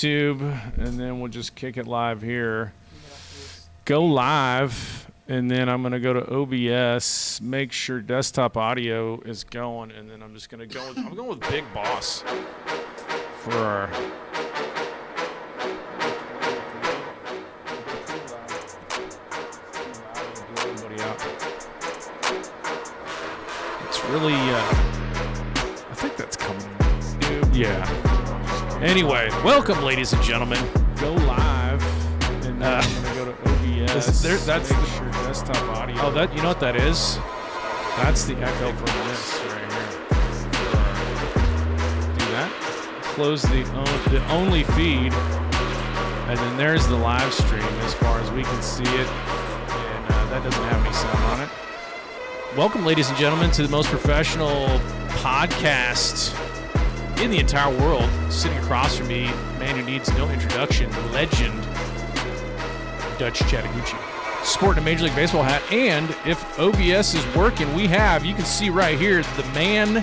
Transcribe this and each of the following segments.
YouTube, and then we'll just kick it live here. Go live, and then I'm going to go to OBS, make sure desktop audio is going, and then I'm just going to go with, I'm going with Big Boss for our... It's really, I think that's coming in. Yeah. Anyway, welcome, ladies and gentlemen. Go live, and then I'm gonna go to OBS. That's the sure desktop audio. Oh, that you know what that is? That's the echo from this right here. Do that. Close the only feed, and then there's the live stream as far as we can see it, and that doesn't have any sound on it. Welcome, ladies and gentlemen, to the most professional podcast in the entire world. Sitting across from me, man who needs no introduction, the legend, Dutch Chattahoochee, sporting a Major League Baseball hat. And if OBS is working, you can see right here, the man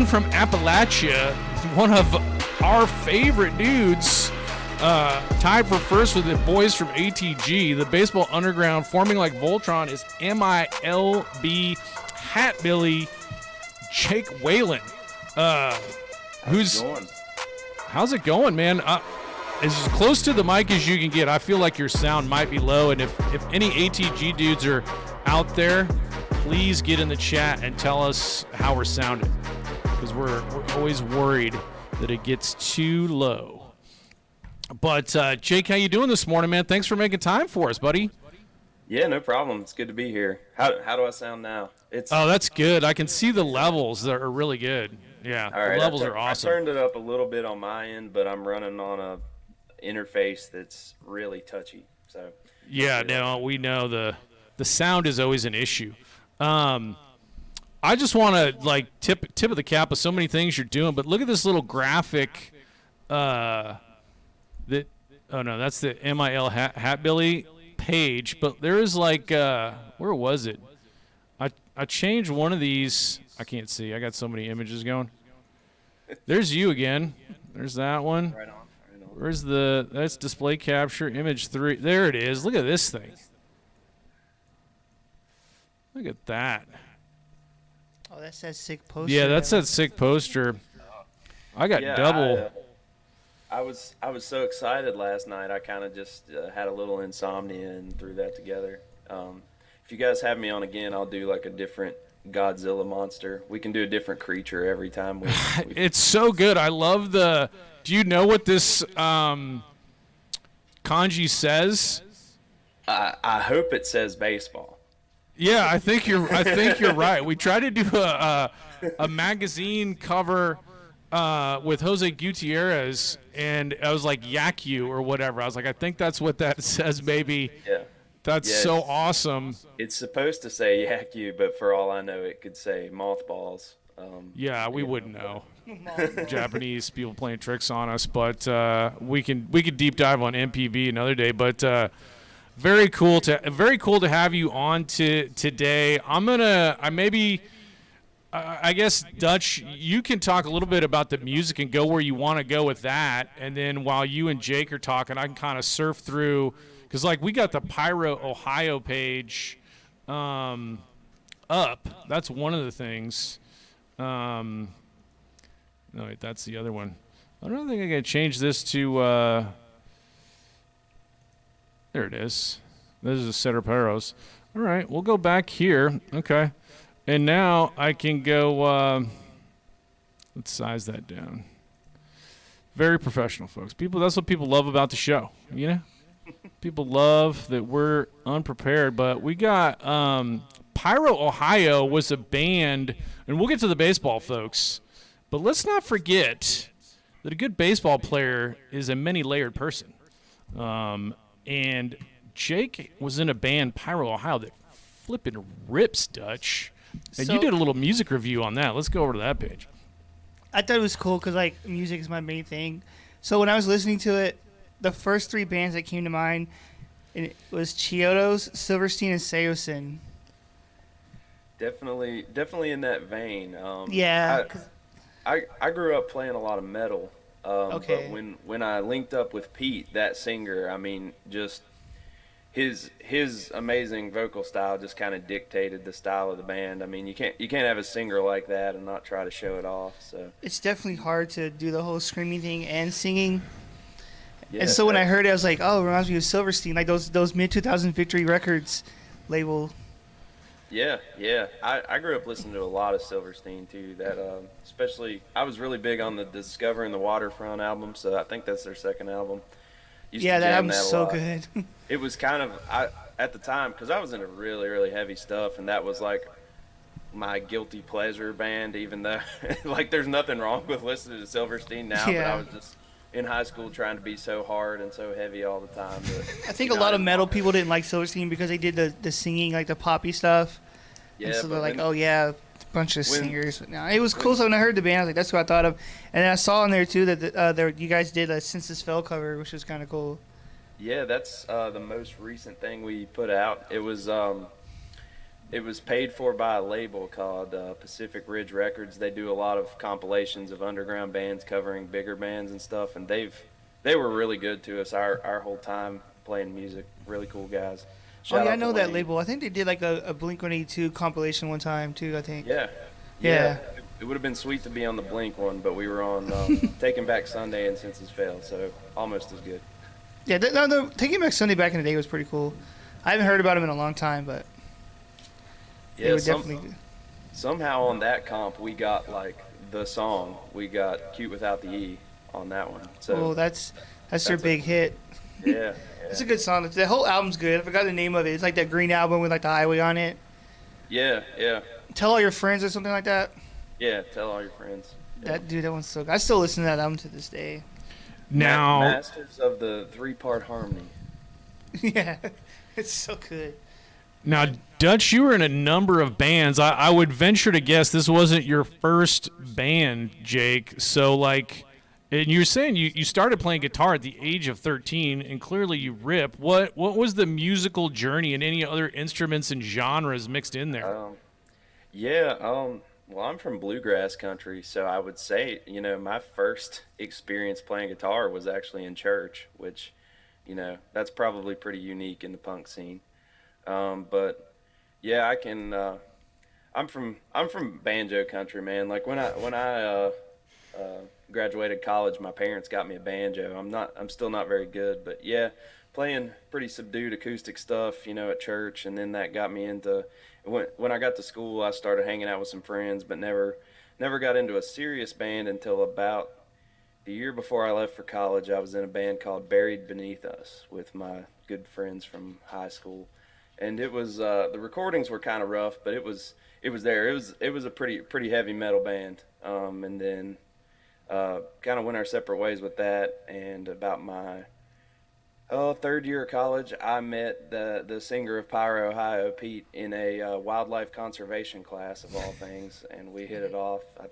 from Appalachia, one of our favorite dudes, tied for first with the boys from ATG, the Baseball Underground, forming like Voltron, is MiLB Hatbilly, Jake Whalen. How's it going, man? As close to the mic as you can get. I feel like your sound might be low, and if any ATG dudes are out there, please get in the chat and tell us how we're sounding, because we're always worried that it gets too low. But Jake, how you doing this morning, man? Thanks for making time for us, buddy. Yeah, no problem. It's good to be here. How do I sound now? Oh, that's good. I can see the levels that are really good. Yeah, all right, the levels are awesome. I turned it up a little bit on my end, but I'm running on a interface that's really touchy. So yeah, no, we know the sound is always an issue. I just want to like tip of the cap of so many things you're doing, but look at this little graphic. That's the MiLB Hatbilly page, but there is like where was it? I changed one of these. I can't see. I got so many images going. There's you again. There's that one. Right on. Where's that's display capture, image 3. There it is. Look at this thing. Look at that. Oh, that says sick poster. Yeah, that says sick poster. I got double. I was so excited last night. I kind of just had a little insomnia and threw that together. If you guys have me on again, I'll do like a different Godzilla monster. We can do a different creature every time. It's so good. I love the. Do you know what this kanji says? I hope it says baseball. Yeah, I think you're right. We tried to do a magazine cover with Jose Gutierrez, and I was like yak you or whatever. I was like, I think that's what that says, maybe. Yeah. That's so awesome. It's supposed to say yak you, but for all I know, it could say mothballs. Yeah, we wouldn't know. Japanese people playing tricks on us, but we can deep dive on MPB another day. But very cool to have you on today. I guess, Dutch, you can talk a little bit about the music and go where you want to go with that, and then while you and Jake are talking, I can kind of surf through, because like we got the Pyro Ohio page up. That's one of the things. No, wait, that's the other one. I don't think I can change this to. There it is. This is a set of Pyros. All right, we'll go back here. Okay. And now I can go, let's size that down. Very professional, folks. That's what people love about the show, you know? People love that we're unprepared, but we got Pyro Ohio was a band, and we'll get to the baseball, folks, but let's not forget that a good baseball player is a many-layered person. And Jake was in a band, Pyro Ohio, that flipping rips, Dutch. And you did a little music review on that. Let's go over to that page. I thought it was cool because, like, music is my main thing. So when I was listening to it, the first 3 bands that came to mind, it was Chiodos, Silverstein, and Seosin. Definitely in that vein. Yeah. I grew up playing a lot of metal, Okay. But when I linked up with Pete, that singer, I mean, just his amazing vocal style just kind of dictated the style of the band. I mean, you can't have a singer like that and not try to show it off. So It's definitely hard to do the whole screaming thing and singing. yeah, And so when I heard it, I was like, oh, it reminds me of Silverstein, like those mid-2000 Victory Records label. yeah. I grew up listening to a lot of Silverstein too. That especially I was really big on the Discovering the Waterfront album. So I think that's their second album. Used Yeah, to that jam album's a so lot. good. It was kind of at the time because I was into really really heavy stuff, and that was like my guilty pleasure band. Even though like there's nothing wrong with listening to Silverstein now, but Yeah. I was just in high school trying to be so hard and so heavy all the time. But, I think you a know, lot I of didn't metal want it. people didn't like Silverstein because they did the singing, like the poppy stuff. Yeah, And so they're but like, when- oh yeah, bunch of when- singers. But no, it was cool. So when I heard the band, I was like, that's what I thought of. And then I saw on there too that you guys did a Census Fell cover, which was kind of cool. Yeah, that's the most recent thing we put out. It was paid for by a label called Pacific Ridge Records. They do a lot of compilations of underground bands covering bigger bands and stuff, and they were really good to us our whole time playing music. Really cool guys. Shout Oh yeah, out I to know that Wayne. label. I think they did like a Blink-182 compilation one time too. I think. Yeah. Yeah. It would have been sweet to be on the Blink one, but we were on Taking Back Sunday and Census Fail, so almost as good. Yeah, the Taking Back Sunday back in the day was pretty cool. I haven't heard about them in a long time, but they Yeah, were definitely. somehow on that comp we got like the song. We got Cute Without the E on that one. So Oh, that's their that's a- big hit. yeah. It's a good song. The whole album's good. I forgot the name of it. It's like that green album with like the highway on it. Yeah. Tell All Your Friends or something like that. Yeah, tell all your friends. Yeah. That one's so good. I still listen to that album to this day. Now, Masters of the 3-part harmony. Yeah, it's so good. now, Dutch, you were in a number of bands. I would venture to guess this wasn't your first band, Jake. So, like, and you're saying you started playing guitar at the age of 13, and clearly you rip. What was the musical journey and any other instruments and genres mixed in there? Well, I'm from bluegrass country, so I would say, my first experience playing guitar was actually in church, which, that's probably pretty unique in the punk scene. But yeah, I'm from banjo country, man. Like when I graduated college, my parents got me a banjo. I'm still not very good, but yeah, playing pretty subdued acoustic stuff, at church, and then that got me into when I got to school. I started hanging out with some friends, but never got into a serious band until about the year before I left for college. I was in a band called Buried Beneath Us with my good friends from high school, and it was the recordings were kind of rough, but it was there. It was a pretty heavy metal band, and then kind of went our separate ways with that. And about my third year of college, I met the singer of Pyro, Ohio, Pete, in a wildlife conservation class of all things, and we hit it off. I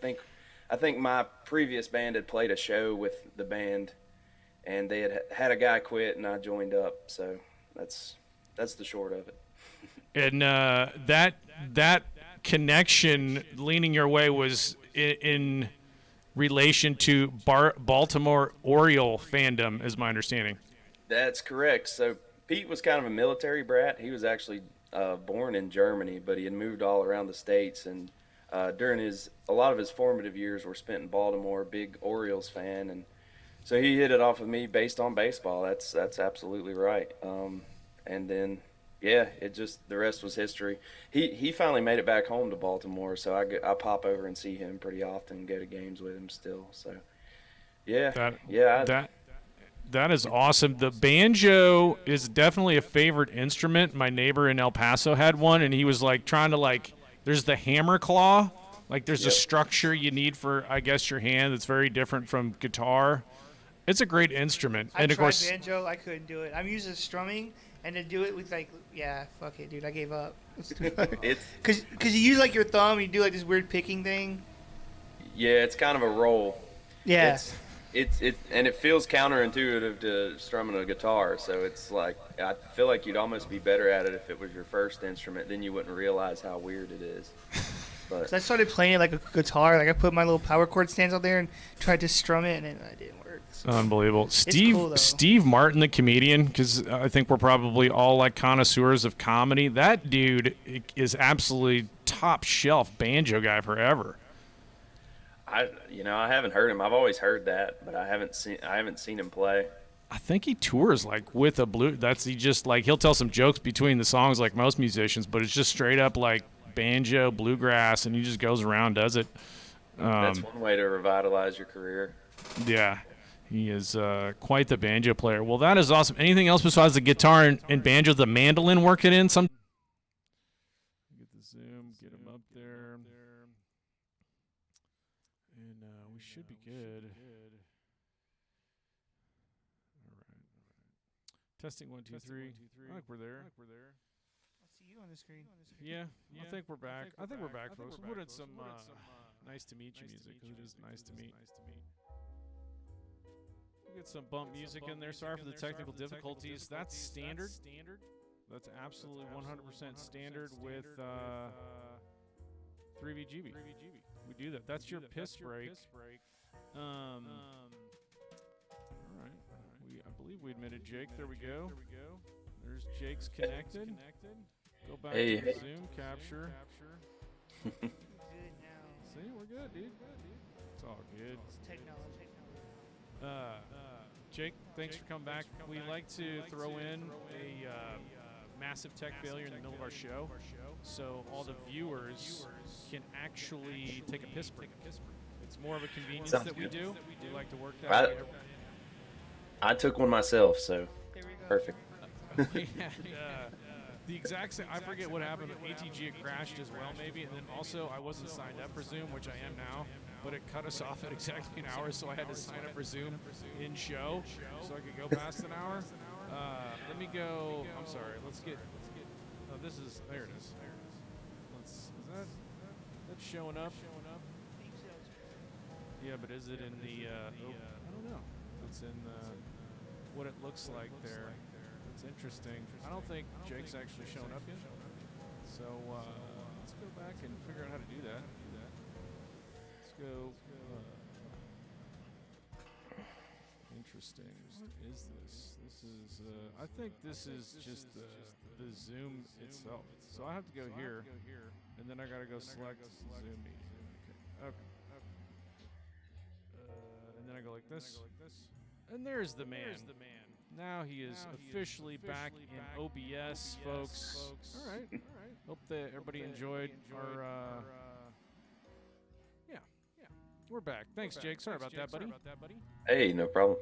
think my previous band had played a show with the band, and they had a guy quit, and I joined up. So that's the short of it. And that connection leaning your way was in relation to Baltimore Oriole fandom, is my understanding. That's correct. So Pete was kind of a military brat. He was actually born in Germany, but he had moved all around the states, and during a lot of his formative years were spent in Baltimore. Big Orioles fan, and so he hit it off with me based on baseball. That's absolutely right. And then yeah, the rest was history. He finally made it back home to Baltimore, so I pop over and see him pretty often, go to games with him still. So yeah, That is awesome. The banjo is definitely a favorite instrument. My neighbor in El Paso had one, and he was like trying to there's the hammer claw. Like there's a Yep. structure you need for, I guess, your hand that's very different from guitar. It's a great instrument. I And of tried course, banjo. I couldn't do it. I'm used to strumming, and to do it with fuck it, dude. I gave up. It's too hard. it's Cause you use like your thumb, you do like this weird picking thing. it's kind of a roll. Yeah. And it feels counterintuitive to strumming a guitar. So it's like I feel like you'd almost be better at it if it was your first instrument. Then you wouldn't realize how weird it is. But So I started playing it like a guitar. Like I put my little power chord stands out there and tried to strum it, and it didn't work. Unbelievable. Steve cool, though. Steve Martin, the comedian, because I think we're probably all like connoisseurs of comedy. That dude is absolutely top shelf banjo guy forever. I haven't heard him. I've always heard that, but I haven't seen him play. I think he tours like with a blue. He just like he'll tell some jokes between the songs like most musicians, but it's just straight up like banjo, bluegrass, and he just goes around does it. That's one way to revitalize your career. Yeah. He is quite the banjo player. Well, that is awesome. Anything else besides the guitar and banjo, the mandolin working in? Get the zoom, get him up there. And we should be good. All right. Testing 1, 2, 3. I think we're there. I'll see you on the screen. Yeah, I think we're back. Folks. We'll put in some nice to meet you music because it is nice to meet. Get some bump music in there. Sorry for the technical difficulties. That's standard. That's absolutely 100% standard with 3VGB. We do that. That's your piss break. All right. I believe we admitted Jake. There we go. There's Jake's connected. Go back to the Zoom capture. Good now. See, we're good, dude. It's all good. It's technology. Jake, thanks for coming back. We like to throw in a massive tech failure in the middle of our show, so all the viewers can actually take a piss break. It's more of a convenience that we do. We like to work that way. I took one myself, so There we go. perfect. The exact same. I forget what happened. ATG had crashed as well, maybe, and then also I wasn't signed up for Zoom, which I am now. But it cut us off at exactly an hour, so I had to sign up for Zoom in show, so I could go past an hour. Let me go. I'm sorry. Let's get. Oh, this is. There it is. Is that showing up? Yeah, but is it in the? I don't know. It's in what it looks like there. It's interesting. I don't think Jake's actually shown up yet. So let's go back and figure out how to do that. Go. Interesting. What is this? This is. I think this is just the Zoom itself. So I have to go here, and then I gotta go select Zoom meeting. Okay. And then I go like this, and there's the man. Now he is officially back in OBS, folks. All right. Hope that everybody enjoyed our. We're back. Thanks, Jake. Sorry about that, buddy. Hey, no problem.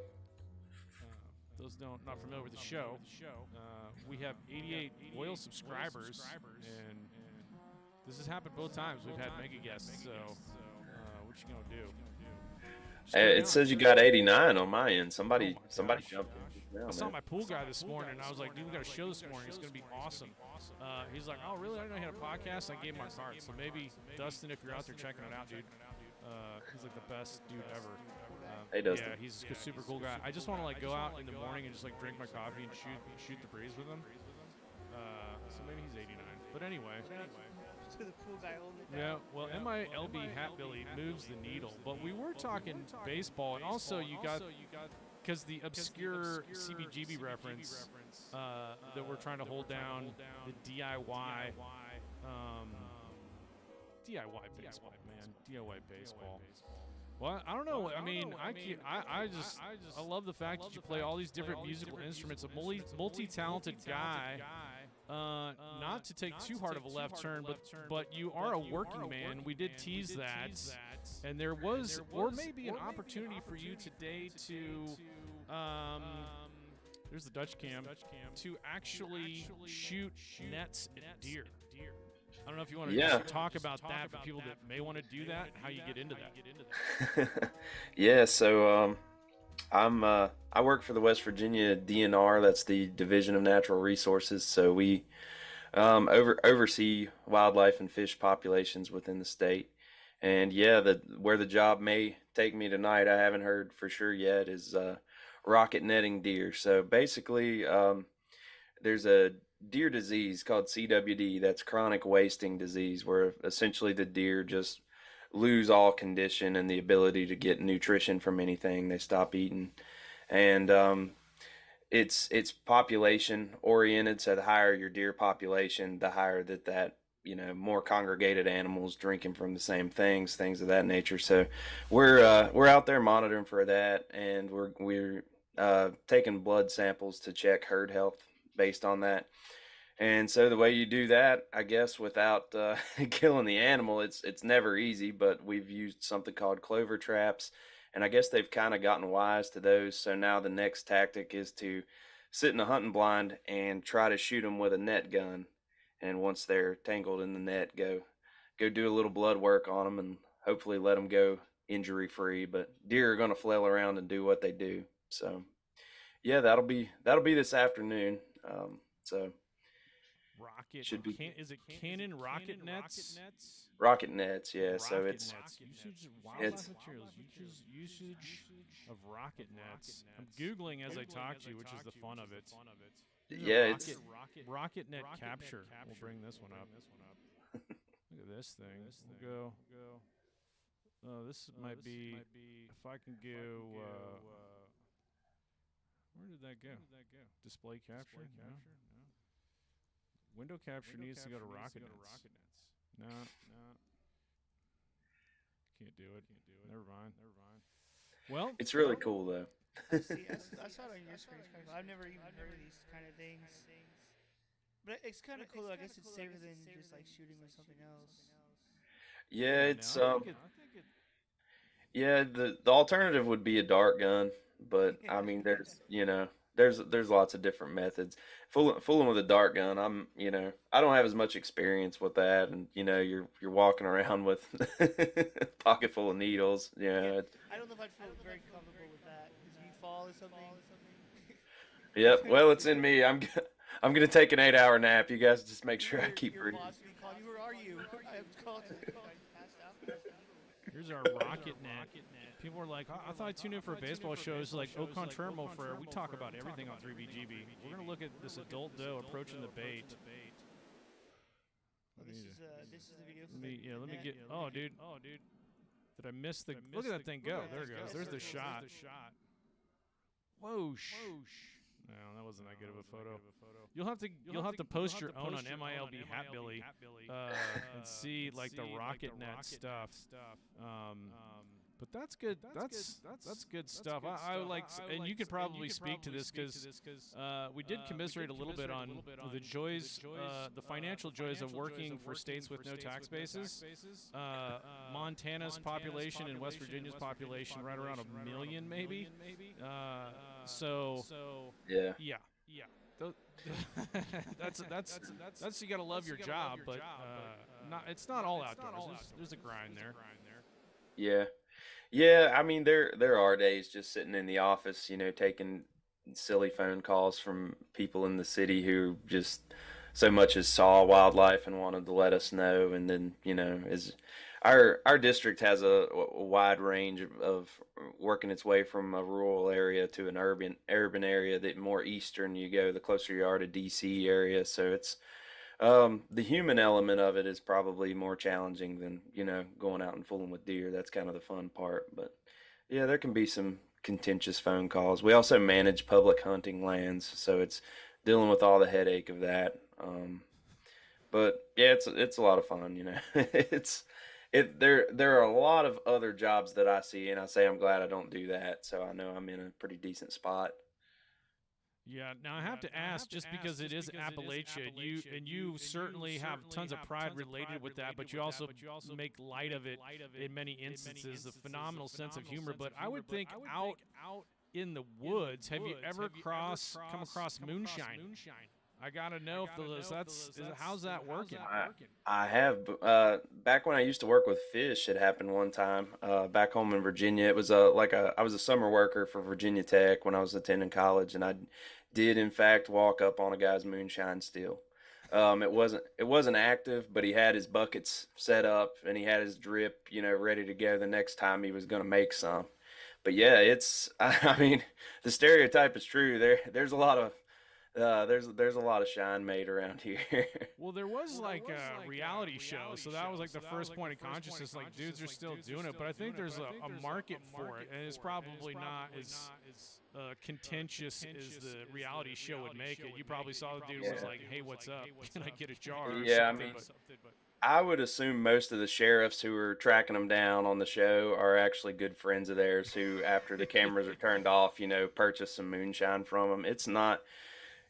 Those not familiar with the show, we have 88 loyal subscribers, and this has happened both times. We've had mega guests, so what you gonna do? It says you got 89 on my end. Somebody jumped in. I saw my pool guy this morning, and I was like, dude, we got a show this morning. It's going to be awesome. He's like, oh, really? I didn't know you had a podcast. I gave him my card. So maybe, Dustin, if you're out there checking it out, dude, he's like the best dude ever. Hey, Dustin. Yeah, he's a super cool guy. I just want to like go out in the morning and just like drink my coffee and shoot the breeze with him. So maybe he's 89. But anyway. To the pool guy holding it Yeah, down. well, MiLB Hatbilly moves the needle. But we were talking baseball, and also you got because the obscure CBGB reference that we're trying to hold down, the DIY baseball, man, DIY baseball. Well, I don't know. I mean, I love the fact that you play all these different musical instruments. A multi-talented guy. Not to take too hard of a left turn, but you are a working man. We did tease that, and there was, or maybe an opportunity for you today to, there's the Dutch cam, to actually shoot nets at deer. I don't know if you want to just talk about that for people that may want to do that, how you get into that. Yeah, so I work for the West Virginia DNR. That's the Division of Natural Resources. So we oversee wildlife and fish populations within the state. And yeah, where the job may take me tonight, I haven't heard for sure yet, is rocket netting deer. So basically, there's a deer disease called CWD. That's chronic wasting disease, where essentially the deer just lose all condition and the ability to get nutrition from anything. They stop eating, and it's population oriented. So the higher your deer population, the higher that more congregated animals drinking from the same things of that nature. So we're out there monitoring for that, and we're taking blood samples to check herd health based on that. And so the way you do that, I guess, without killing the animal, it's never easy. But we've used something called clover traps, and I guess they've kind of gotten wise to those. So now the next tactic is to sit in a hunting blind and try to shoot them with a net gun. And once they're tangled in the net, go do a little blood work on them, and hopefully let them go injury free. But deer are going to flail around and do what they do. So yeah, that'll be this afternoon. So. Rocket Should be. Is it Cannon rocket nets? Rocket nets, yeah. Rocket so it's nets. Usage of wildlife materials. Usage of rocket nets. I'm googling as I talk to you, which is the fun of it. yeah, it's rocket net capture. We'll bring this one up. Look at this thing. We'll go. Oh, this might be. If I can go. Where did that go? Display capture. No. Window capture needs to go to rocket nets. No. Can't do it. Never mind. Well, it's really cool though. I saw it on your screen. It's kind of cool. I've never even heard of these kind of things. But it's kind of cool, though. I guess it's safer than just like shooting with something else. Yeah, it's yeah, the alternative would be a dart gun, but I mean there's lots of different methods. Fooling with a dart gun, I don't have as much experience with that, and you're walking around with a pocket full of needles. Yeah, I don't know if I'd feel very comfortable with that. Because you fall or something. Yep. Well, it's in me. I'm gonna take an 8-hour nap. You guys just make sure I keep breathing. Where are you? I called. Passed out. Here's our rocket net. People are like, I thought I tuned in for a baseball show. It's like Au Contraire, mon frere. We talk about everything on 3BGB. We're going to look at this adult doe approaching the bait. This is the video. Let me get. Oh, dude. Did I miss the? Look at that thing go. There it goes. There's the shot. Whoosh. No, that wasn't that good of a photo. You'll have to post your own on MiLB Hatbilly and see like the rocket net stuff. But that's good. That's good stuff. I would like, and you could probably speak to this because we did commiserate a little bit on the joys, the financial joys of working for states with no tax bases. Montana's population and West Virginia's population right around 1 million, maybe. So yeah. That's you gotta love your job, but it's not all outdoors. There's a grind there. Yeah. I mean, there are days just sitting in the office, taking silly phone calls from people in the city who just so much as saw wildlife and wanted to let us know. And then, is our district has a wide range of working its way from a rural area to an urban area. The more eastern you go, the closer you are to DC area. So it's the human element of it is probably more challenging than going out and fooling with deer. That's kind of the fun part. But yeah, there can be some contentious phone calls. We also manage public hunting lands, so it's dealing with all the headache of that. But yeah, it's a lot of fun. There are a lot of other jobs that I see, and I say I'm glad I don't do that. So I know I'm in a pretty decent spot. Yeah. Now I have to ask, just because it is Appalachia, you certainly have tons of pride related with that, but you also make light of it in many instances. A phenomenal sense of humor. But I would think out in the woods, have you ever come across moonshine? I gotta know how's that working? I have. Back when I used to work with fish, it happened one time. Back home in Virginia, it was I was a summer worker for Virginia Tech when I was attending college, and I did in fact walk up on a guy's moonshine still. It wasn't active, but he had his buckets set up and he had his drip, ready to go the next time he was going to make some. But yeah, I mean, the stereotype is true. There's a lot of There's a lot of shine made around here. Well, there was like a reality show, so that was like the first point of consciousness. Like, dudes are still doing it, but I think there's a market for it, and it's probably not as contentious as the reality show would make it. You probably saw the dude was like, "Hey, what's up? Can I get a jar?" Or Yeah, I something. mean, I would assume most of the sheriffs who are tracking them down on the show are actually good friends of theirs who, after the cameras are turned off, purchase some moonshine from them. It's not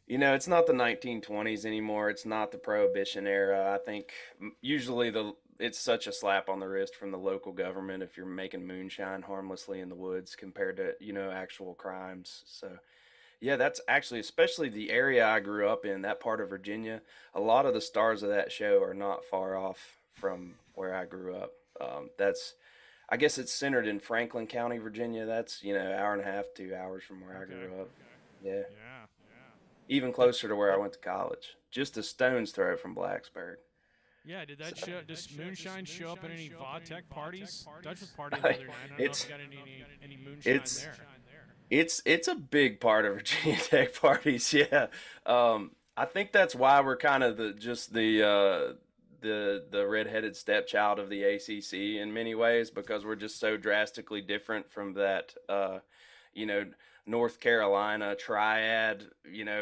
the 1920s anymore. It's not the Prohibition era. I think usually it's such a slap on the wrist from the local government if you're making moonshine harmlessly in the woods compared to, actual crimes. So, yeah, that's actually, especially the area I grew up in, that part of Virginia, a lot of the stars of that show are not far off from where I grew up. I guess it's centered in Franklin County, Virginia. That's, hour and a half, 2 hours from where I grew up. Yeah. Yeah. Even closer to where I went to college. Just a stone's throw from Blacksburg. Yeah, did that show? Does moonshine show up at any Vodtech parties? Dutch was partying the other night. I don't know if you got any moonshine there. It's a big part of Virginia Tech parties. Yeah, I think that's why we're kind of the redheaded stepchild of the ACC in many ways, because we're just so drastically different from that North Carolina triad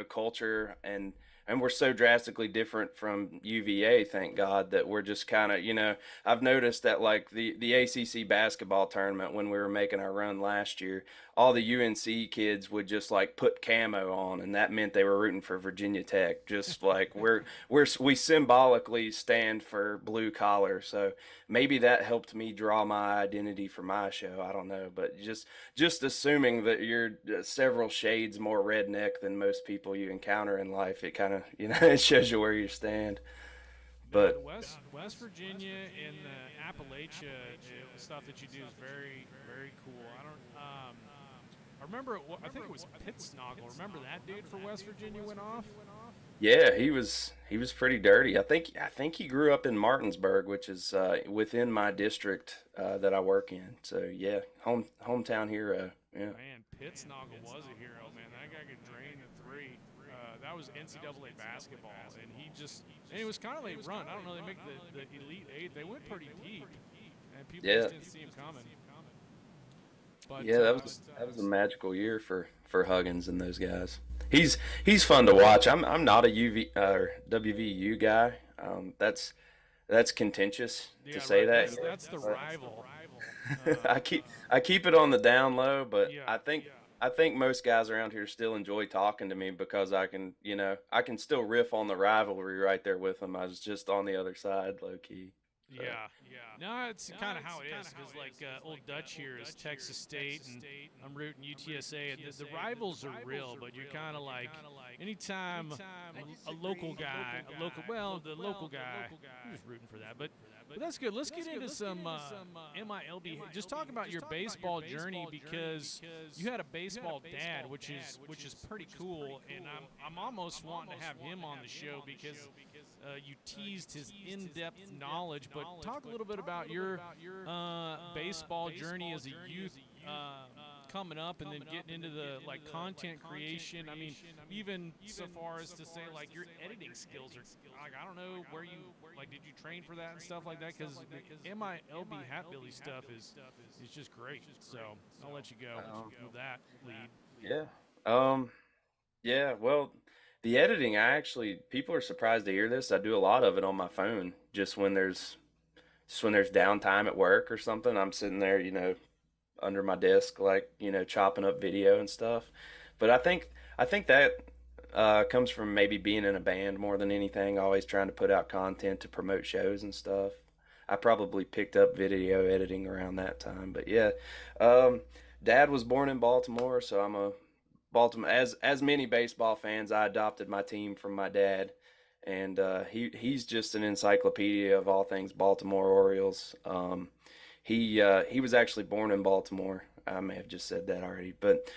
culture, and we're so drastically different from UVA, thank God, that we're just kind of, I've noticed that like the ACC basketball tournament, when we were making our run last year, all the UNC kids would just like put camo on, and that meant they were rooting for Virginia Tech. Just like we symbolically stand for blue collar. So maybe that helped me draw my identity for my show. I don't know, but just assuming that you're several shades more redneck than most people you encounter in life, it kind of it shows you where you stand. But West Virginia and the Appalachia stuff that you do is very, very cool. I remember. I think it was Pittsnoggle. Remember that dude for West Virginia went off? yeah, he was pretty dirty. I think he grew up in Martinsburg, which is within my district that I work in. So yeah, hometown hero. Yeah. Man, Pittsnoggle was a hero, man. That guy could drain the three. That was NCAA basketball, and it was kind of late run. I don't know. They make the Elite Eight. They went pretty deep, and people just didn't see him coming. But Yeah, that was a magical year for Huggins and those guys. He's fun to watch. I'm not a UV or WVU guy. That's contentious to say right. that. That's the rival. I keep it on the down low, but Yeah, I think most guys around here still enjoy talking to me because I can still riff on the rivalry right there with them. I was just on the other side, low key. So, yeah. No, it's kind of how it is. Because like old Dutch here is Texas State, and I'm rooting UTSA, and the rivals are real. But you're kind of like anytime a local guy, the local guy, who's rooting for that. But that's good. Let's get into some MiLB. Just talk about your baseball journey, because you had a baseball dad, which is pretty cool, and I'm almost wanting to have him on the show because you teased his in-depth knowledge. But talk a little bit about your baseball journey as a youth, coming up, and then getting into the like content creation. I mean, even so far as to say like your editing skills are like, I don't know where you like, did you train for that and stuff like that? Because the MiLB Hatbilly stuff is just great. So I'll let you go with that lead. yeah. Yeah. Well, the editing, people are surprised to hear this. I do a lot of it on my phone, just when there's downtime at work or something. I'm sitting there, under my desk, like, chopping up video and stuff. But I think that comes from maybe being in a band more than anything, always trying to put out content to promote shows and stuff. I probably picked up video editing around that time. But yeah, Dad was born in Baltimore, so I'm a Baltimore. As many baseball fans, I adopted my team from my dad, and he's just an encyclopedia of all things Baltimore Orioles. He was actually born in Baltimore. I may have just said that already, but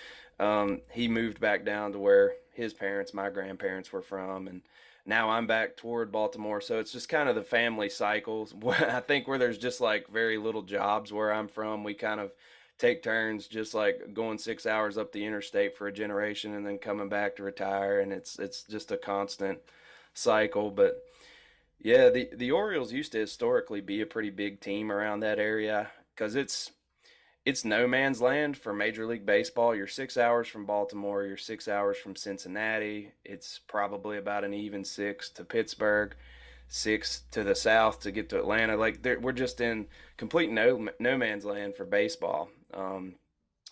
he moved back down to where his parents, my grandparents, were from, and now I'm back toward Baltimore. So it's just kind of the family cycles. I think where there's just like very little jobs where I'm from, we kind of take turns, just like going 6 hours up the interstate for a generation and then coming back to retire, and it's just a constant cycle. But yeah, the Orioles used to historically be a pretty big team around that area because it's no man's land for Major League Baseball. You're 6 hours from Baltimore, you're 6 hours from Cincinnati. It's probably about an even six to Pittsburgh, six to the south to get to Atlanta. Like we're just in complete no man's land for baseball.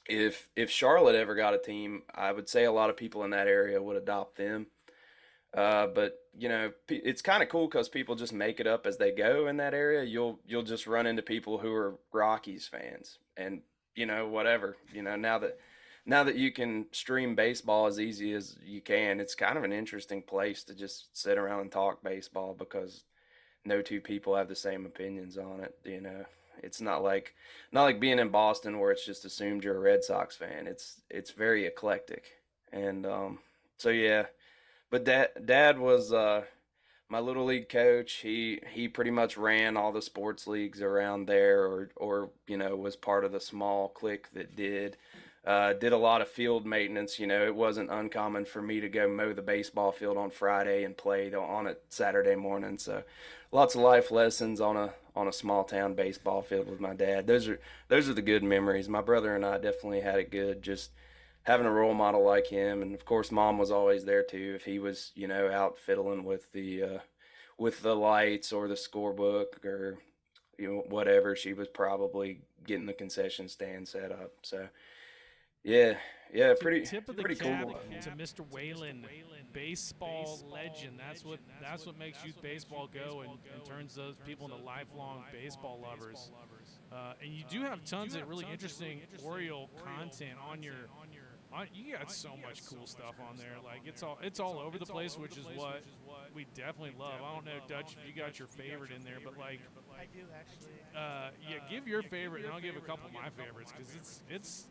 If Charlotte ever got a team, I would say a lot of people in that area would adopt them. But it's kind of cool because people just make it up as they go in that area. You'll just run into people who are Rockies fans, and whatever. Now that you can stream baseball as easy as you can, it's kind of an interesting place to just sit around and talk baseball because no two people have the same opinions on it. It's not like being in Boston where it's just assumed you're a Red Sox fan. It's very eclectic, and so yeah. But dad was my little league coach. He pretty much ran all the sports leagues around there, or was part of the small clique that did. Did a lot of field maintenance. It wasn't uncommon for me to go mow the baseball field on Friday and play on it Saturday morning. So lots of life lessons on a small town baseball field with my dad. Those are the good memories. My brother and I definitely had it good. Just having a role model like him, and of course mom was always there too. If he was out fiddling with the lights or the scorebook or whatever, she was probably getting the concession stand set up. So yeah, pretty Tip of the pretty cap cool. to Mr. Whalen, baseball legend. That's what makes youth baseball go and turns those people into lifelong baseball lovers. And you do have tons of really interesting Oriole content on your. You got so much cool stuff on there. Like it's all over the place, which is what we definitely love. I don't know, Dutch, if you got your favorite in there, but like I do actually. yeah, give your favorite, and I'll give a couple of my favorites because it's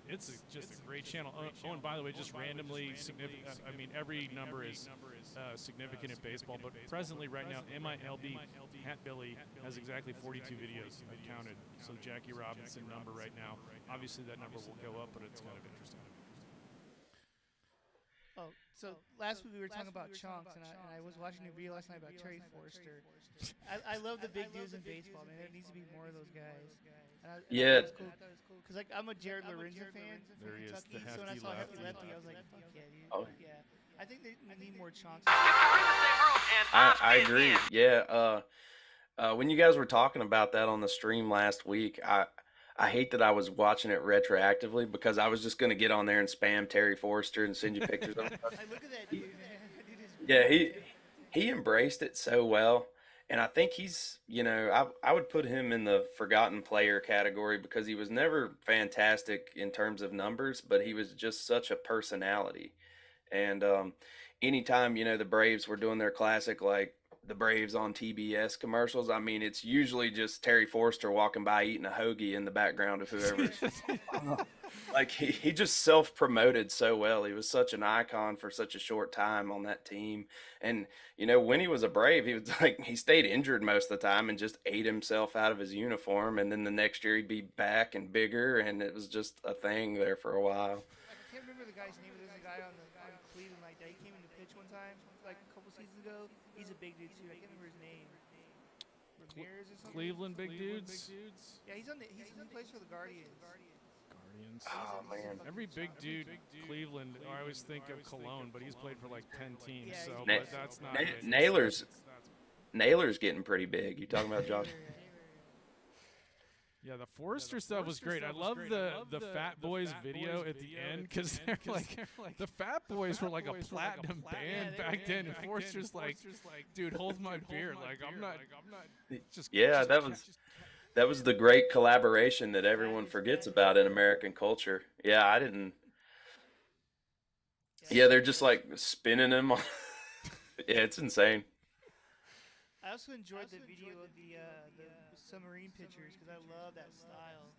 just a great channel. Oh, and by the way, just randomly significant. I mean, every number is significant in baseball, but presently, right now, MiLB Hatbilly has exactly 42 videos I counted. So Jackie Robinson number right now. Obviously, that number will go up, but it's kind of interesting. Oh, so last week we were talking about chunks, and I was watching a video last night about Terry Forster. I love the big dudes in baseball, man. There needs to be more of those guys. And Yeah. I thought it was cool because like I'm a Jared Lorenzo fan from There he is, Kentucky, the so when I hefty saw Hefty lefty. Lefty, I was like, fuck yeah, dude. Oh. Yeah, I think they need more chunks. I agree. Yeah. When you guys were talking about that on the stream last week, I hate that I was watching it retroactively because I was just going to get on there and spam Terry Forster and send you pictures of him. I look at that dude, man. That dude is Yeah, he embraced it so well, and I think he's I would put him in the forgotten player category because he was never fantastic in terms of numbers, but he was just such a personality. And anytime the Braves were doing their classic like the Braves on TBS commercials, I mean it's usually just Terry Forster walking by eating a hoagie in the background of whoever's like he just self-promoted so well. He was such an icon for such a short time on that team. And when he was a Brave, he was like he stayed injured most of the time and just ate himself out of his uniform, and then the next year he'd be back and bigger, and it was just a thing there for a while. Like, I can't remember the guy's name, but there's a guy on Cleveland like that. He came in to pitch one time, like a couple seasons ago. He's a big dude too. I can't remember his name. Ramirez or something. Cleveland big dudes. Yeah, he plays for the Guardians. Guardians. Oh man. Every big dude, Cleveland. I always think of Cologne, but he's played for like 10 teams. Yeah, So, Na- but that's not Na- it. Naylor's getting pretty big. You talking about Josh? Yeah, the Forrester stuff was great. I love the Fat Boys video at the end because they're like the Fat Boys were like a platinum band back then, and Forrester's like, dude, hold my beer. Like I'm not just Yeah, that was the great collaboration that everyone forgets about in American culture. Yeah, I didn't. Yeah, they're just like spinning him. Yeah, it's insane. I also enjoyed the video of the submarine pictures because I love that style.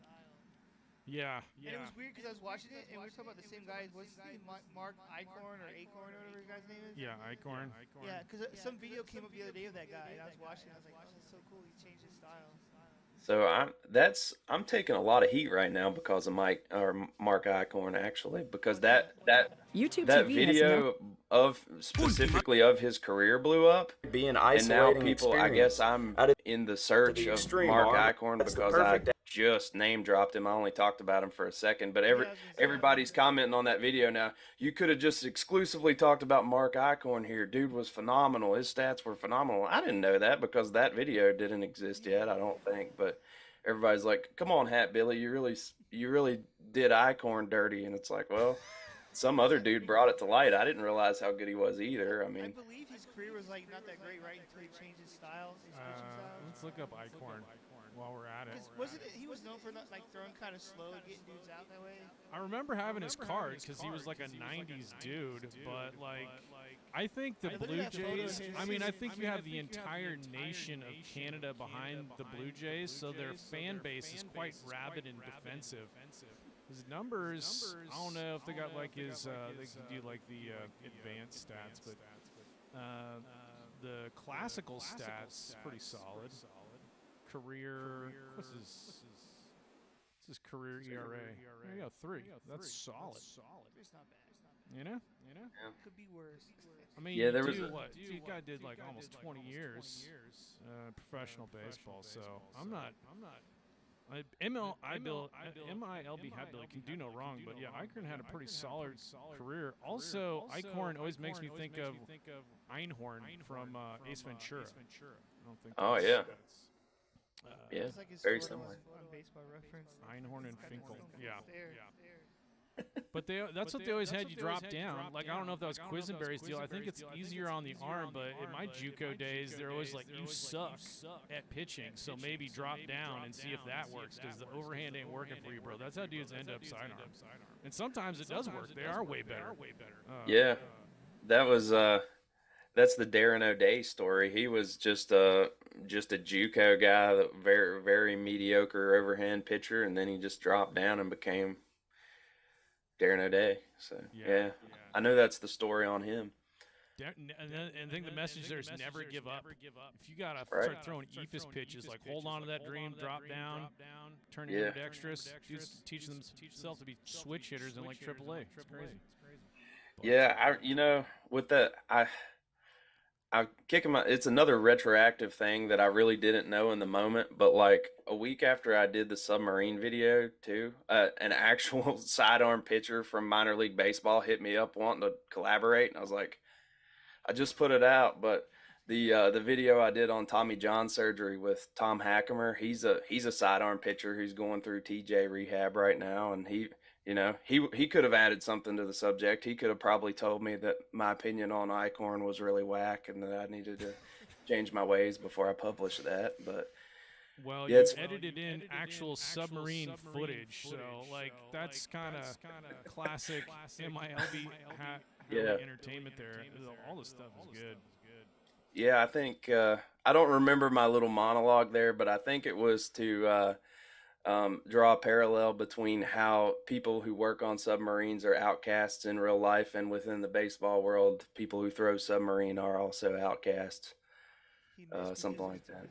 Yeah. And it was weird because I was watching it and we were talking about the same guy. What's his name? Mark Icorn or Acorn or whatever his guy's name is? Yeah, Icorn. Yeah, because some video came up the other day of that guy and I was watching it. I was like, oh, that's so cool. He changed his style. So I'm taking a lot of heat right now because of Mark Icorn, actually, because YouTube that TV has no. video of specifically of his career blew up, Be an and now isolating people, I experience. guess I'm Out of in the search the of extreme Mark arm, Icorn that's the because I perfect just name dropped him. I only talked about him for a second, but Yeah, I was gonna say. everybody's commenting on that video now. You could have just exclusively talked about Mark Icorn here. Dude was phenomenal. His stats were phenomenal. I didn't know that because that video didn't exist yet, I don't think, but everybody's like, "Come on, Hatbilly, you really did Icorn dirty," and it's like, well, some other dude brought it to light. I didn't realize how good he was either. I I mean, believe his career was like not that great, right? Until he changed his style, his pitching style. Let's look up Icorn while we're at it. 'Cause wasn't it, he was known for not like throwing kind of slow, and getting dudes out that way? I remember having his cards because he was like a '90s dude, but like I think the I looked Blue at that photo Jays. and I mean, I it's- think you have the entire nation of Canada behind the Blue Jays, so their fan base is quite rabid and defensive. His numbers, I don't know if they got like his, they can do like the advanced stats, but the classical stats pretty solid. Career, what's his career ERA? There you go, 3. That's solid. It's not bad. You know? Could be worse. I mean, Yeah, you there was do a- what? Dude, guy did like almost 20 years professional baseball, so I'm not. MiLB Hatbilly can do no wrong, but yeah, Icorn had a pretty solid career. Also, Icorn always makes me think of Einhorn from Ace Ventura. I don't think. Oh, that's- yeah. that's, yeah, It's like his very photos similar. on Baseball Reference. Einhorn and Finkel. Yeah. There. But that's what they always had you drop down. Like, I don't know if that was Quisenberry's deal. I think it's easier on the arm, but in my JUCO days, they're always like, you suck at pitching, so maybe drop down and see if that works, because the overhand ain't working for you, bro. That's how dudes end up sidearm. And sometimes it does work. They are way better. Yeah, that was that's the Darren O'Day story. He was just a JUCO guy, that very very mediocre overhand pitcher, and then he just dropped down and became Darren O'Day. So yeah, I know that's the story on him. And I think the message there is never give up. If you gotta start throwing eephus pitches, like hold on to that dream, drop down, turn it into dexterous, teach themselves to be switch hitters in like AAA. It's crazy. Yeah, with that, I kicking my. It's another retroactive thing that I really didn't know in the moment, but like a week after I did the submarine video too, an actual sidearm pitcher from minor league baseball hit me up wanting to collaborate, and I was like, I just put it out, but the video I did on Tommy John surgery with Tom Hackemer, he's a sidearm pitcher who's going through TJ rehab right now, and he could have added something to the subject. He could have probably told me that my opinion on Icorn was really whack and that I needed to change my ways before I published that. But well, yeah, you edited in actual submarine footage, so like that's kind of classic MiLB entertainment there. All this stuff is good. Yeah, I think I don't remember my little monologue there, but I think it was to draw a parallel between how people who work on submarines are outcasts in real life, and within the baseball world, people who throw submarine are also outcasts. Something like that.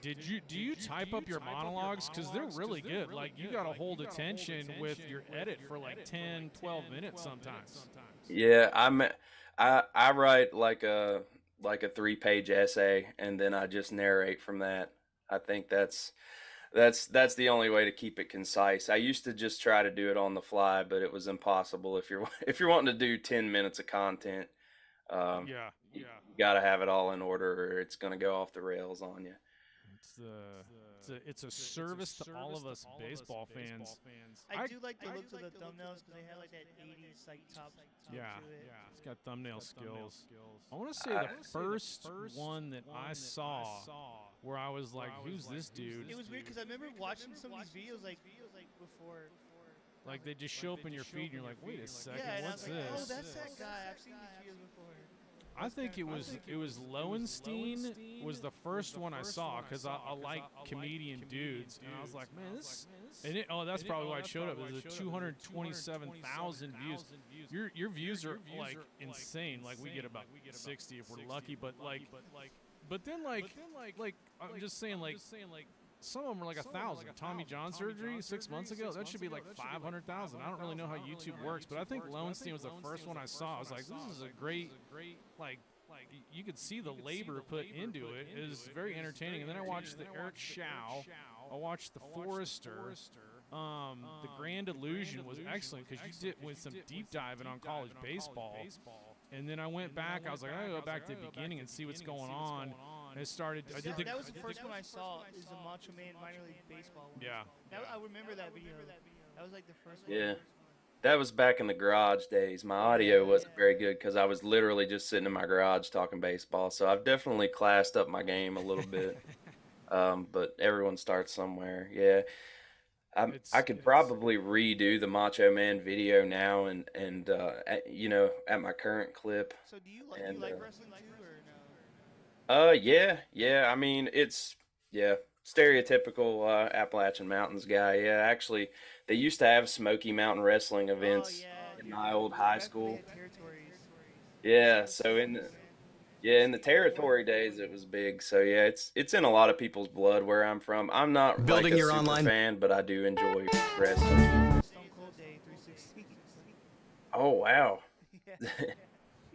Do you type up your monologues? Because they're really good. Like, you got to hold attention with your edit for like 10, 12 minutes sometimes. Yeah, I write like a 3-page essay, and then I just narrate from that. I think that's the only way to keep it concise. I used to just try to do it on the fly, but it was impossible if you're wanting to do 10 minutes of content. You got to have it all in order, or it's going to go off the rails on you. It's a service to all of us baseball fans. I do like the looks of the thumbnails because they had like that 80s like top Yeah, to it. it's got thumbnail skills. I want to say the first one that I saw where I was like, "Who's this dude?" It was weird because I remember watching some of these videos like before. Like they just show up in your feed, and you're like, "Wait a second, Yeah, and I what's was like, this?" oh, that's that guy. I've seen these videos before. I think it was Lowenstein was the first one I saw because I like comedian dudes, and I was like, man, this. And that's probably why it showed up. It was 227,000 views. Your views are like insane. Like we get about 60 if we're lucky, but then I'm just saying like some of them are like 1,000. Tommy John surgery 6 months ago, that should be like 500,000. I don't really know how YouTube works, but I think Lowenstein was the first one I saw. I was like, this is a great, like you could see the labor put into it. It was very entertaining. And then I watched the Eric Shao. I watched the Forester. The Grand Illusion was excellent because you did with some deep diving on college baseball. And then I went back. I was like, I gotta go back to the beginning and see what's going on. And it started. That was the first one I saw. Is the Macho Man minor league baseball one. Yeah. I remember that video. That was like the first one. Yeah. That was back in the garage days. My audio wasn't very good because I was literally just sitting in my garage talking baseball. So I've definitely classed up my game a little bit. But everyone starts somewhere. Yeah. I could probably redo the Macho Man video now and at my current clip. So do you like wrestling too, or no? Yeah. I mean, it's stereotypical Appalachian Mountains guy. Yeah, actually, they used to have Smoky Mountain wrestling events in my old high school. Yeah, so in the territory days, it was big. So yeah, it's in a lot of people's blood where I'm from. I'm not like a super fan, but I do enjoy wrestling. Stone Cold Day 316. Oh wow.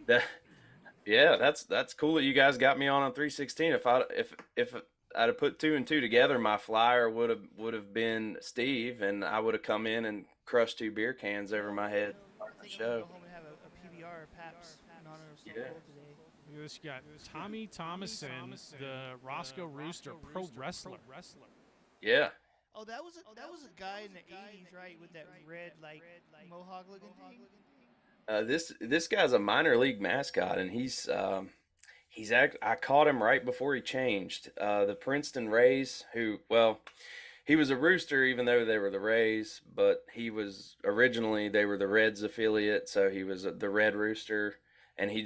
That's cool that you guys got me on 316. If I'd have put 2 and 2 together, my flyer would have been Steve, and I would have come in and crushed 2 beer cans over my head on the show. I'm going to go home and have a PBR or Paps in honor of Stone Cold today. This got Tommy Thomason, the Roscoe Rooster pro wrestler. Yeah. Oh, that was a guy in the 80s, right, with that red mohawk looking thing. This guy's a minor league mascot, and I caught him right before he changed. The Princeton Rays, he was a Rooster even though they were the Rays, but they were the Reds affiliate, so he was the Red Rooster, and he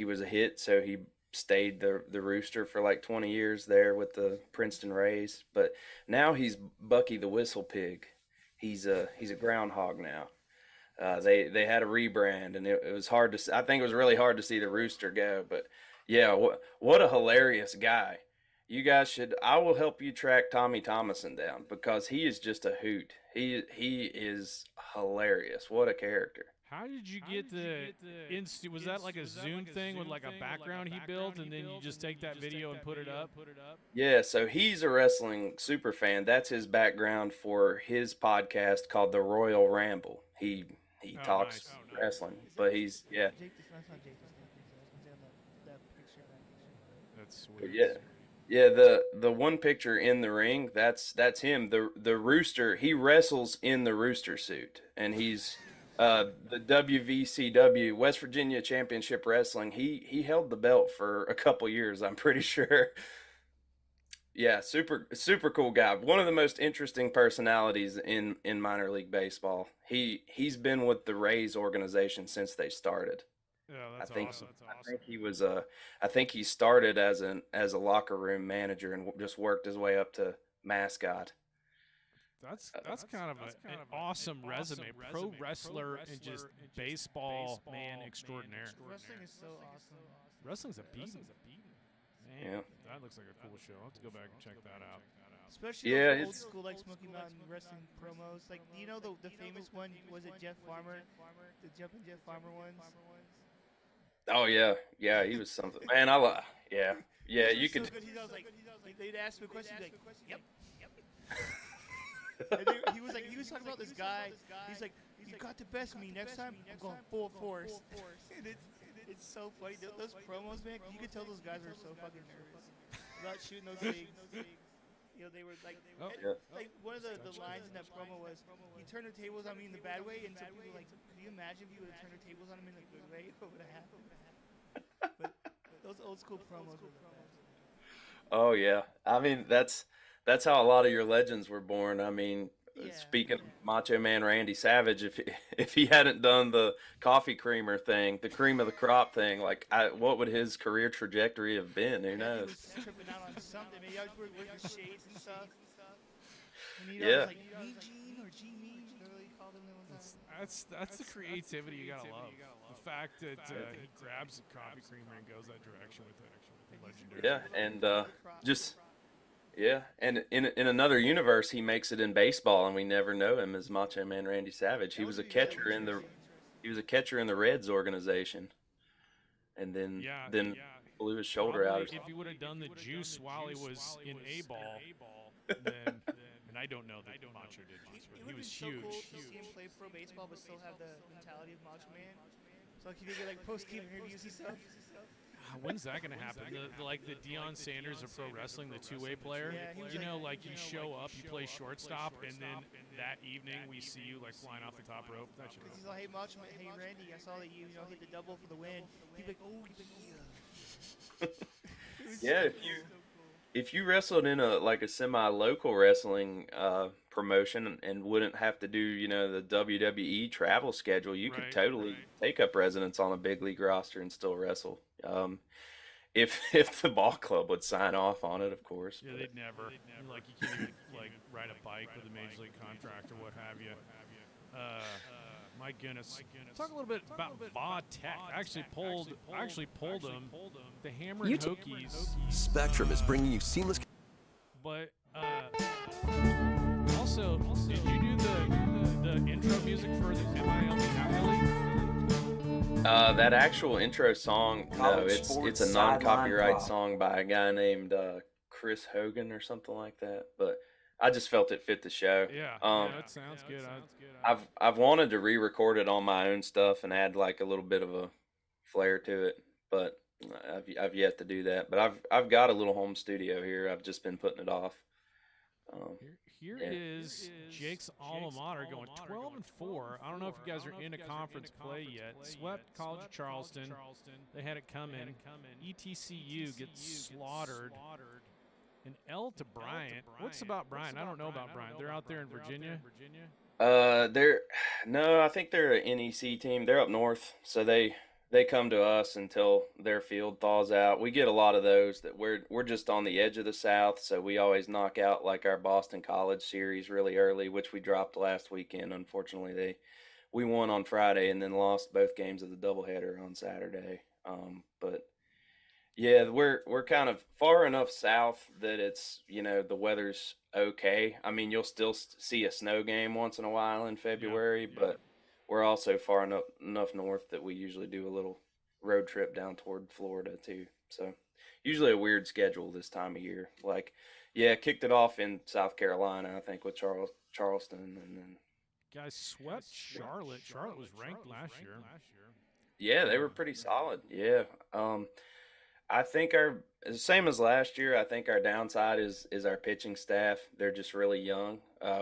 was a hit, so he stayed the Rooster for like 20 years there with the Princeton Rays. But now he's Bucky the Whistle Pig. He's a groundhog now. They had a rebrand, and it was hard to. I think it was really hard to see the Rooster go, but yeah, what a hilarious guy. You guys should. I will help you track Tommy Thomason down because he is just a hoot. He is hilarious. What a character. How did you get was that like a Zoom thing with like a background he built, and then you just take that video and put it up? Yeah, so he's a wrestling super fan. That's his background for his podcast called The Royal Ramble. He talks wrestling, but he's That's sweet. Yeah, the one picture in the ring, that's him. The Rooster, he wrestles in the Rooster suit, and he's the WVCW, West Virginia Championship Wrestling. He held the belt for a couple years, I'm pretty sure. Yeah, super cool guy. One of the most interesting personalities in minor league baseball. He's been with the Rays organization since they started. Yeah, that's awesome. I think he started as a locker room manager and just worked his way up to mascot. That's kind of an awesome resume. Pro wrestler and just baseball man extraordinaire. Wrestling is so awesome. Wrestling's a beating. Man, Yeah. that looks like a cool show. I'll have to go back and check that out. Especially those old school like Smoky Mountain wrestling promos. Like, do you know the famous one? Was it Jeff Farmer? The Jumpin' Jeff Farmer ones? Oh yeah, he was something. Man, you could. So good. He was like, they'd ask him a question. He'd be like, yep. And he was talking about this guy. He's like, you got the best of me. Next time, I'm going full force. And it's so funny. Those promos, man, you could tell those guys were so fucking nervous about shooting those things. You know, they were like, like one of the lines in that promo was, "You turn the tables on me in the bad way," and so people were like, "Can you imagine if you would have turned the tables on him in the good way? What would have happened?" But those old school promos were the best. Oh yeah, I mean that's how a lot of your legends were born. I mean, speaking of Macho Man Randy Savage, if he hadn't done the coffee creamer thing, the cream of the crop thing, what would his career trajectory have been? Who knows? He was tripping out on something. Maybe I was wearing shades and stuff. And he Yeah. was like, Mean Gene or G-Mean, whatever he called him. That's the creativity you gotta love. The fact that he grabs the coffee creamer and goes that direction with it. Legendary. Yeah, and Yeah, and in another universe, he makes it in baseball, and we never know him as Macho Man Randy Savage. That would be really interesting. He was a catcher in the Reds organization, and Yeah, then blew his shoulder out probably or if he something. would have done the juice while he was in A ball, then and I don't know that Macho did juice, but It he would be was so huge. cool to see him play pro baseball, but still have the mentality of Macho Man. So like he did get like post game interviews and stuff. When's that going to happen? Like the Deion Sanders of pro wrestling, the two-way player. Yeah, he was You like- know, like you show up, you play shortstop, and then that evening we see you like flying off the top rope. That should be Because he's like, hey Macho Man, hey Randy, I saw that you hit the double for the win. He'd be like, oh yeah. It was Yeah, so- if you so cool. if you wrestled in a semi-local wrestling promotion and wouldn't have to do the WWE travel schedule, you could Right, totally right. take up residence on a big league roster and still wrestle. If the ball club would sign off on it, of course. Yeah, but- they'd never. Like you can't even like ride a bike with a major league contract or what have you. My goodness. Talk a little bit about Va Tech. I actually pulled them. The Hammer and Hokies. Spectrum is bringing you seamless. But also, did you do the intro music for the MiLB Hatbilly? That actual intro song, no, College it's sports a non-copyright sideline song by a guy named Chris Hogan or something like that. But I just felt it fit the show. Yeah, that sounds good. I've wanted to re-record it on my own stuff and add like a little bit of a flair to it, but I've yet to do that. But I've got a little home studio here. I've just been putting it off. Here Yeah. is Jake's alma mater going 12-4. I don't know if you guys are into conference play yet. Swept College of Charleston. They had it coming. ETCU gets slaughtered. And L to Bryant. What's about Bryant? I don't know about Bryant. They're out there in Virginia. I think they're an NEC team. They're up north, so they come to us until their field thaws out. We get a lot of those that we're just on the edge of the South, so we always knock out like our Boston College series really early, which we dropped last weekend. Unfortunately, we won on Friday and then lost both games of the doubleheader on Saturday. But yeah, we're kind of far enough south that it's the weather's okay. I mean, you'll still see a snow game once in a while in February, but we're also far enough north that we usually do a little road trip down toward Florida too. So usually a weird schedule this time of year. Like, kicked it off in South Carolina, I think, with Charleston, and then Guys swept Charlotte. Charlotte was ranked last year. yeah, they were pretty solid. Yeah. I think our same as last year. I think our downside is our pitching staff. They're just really young.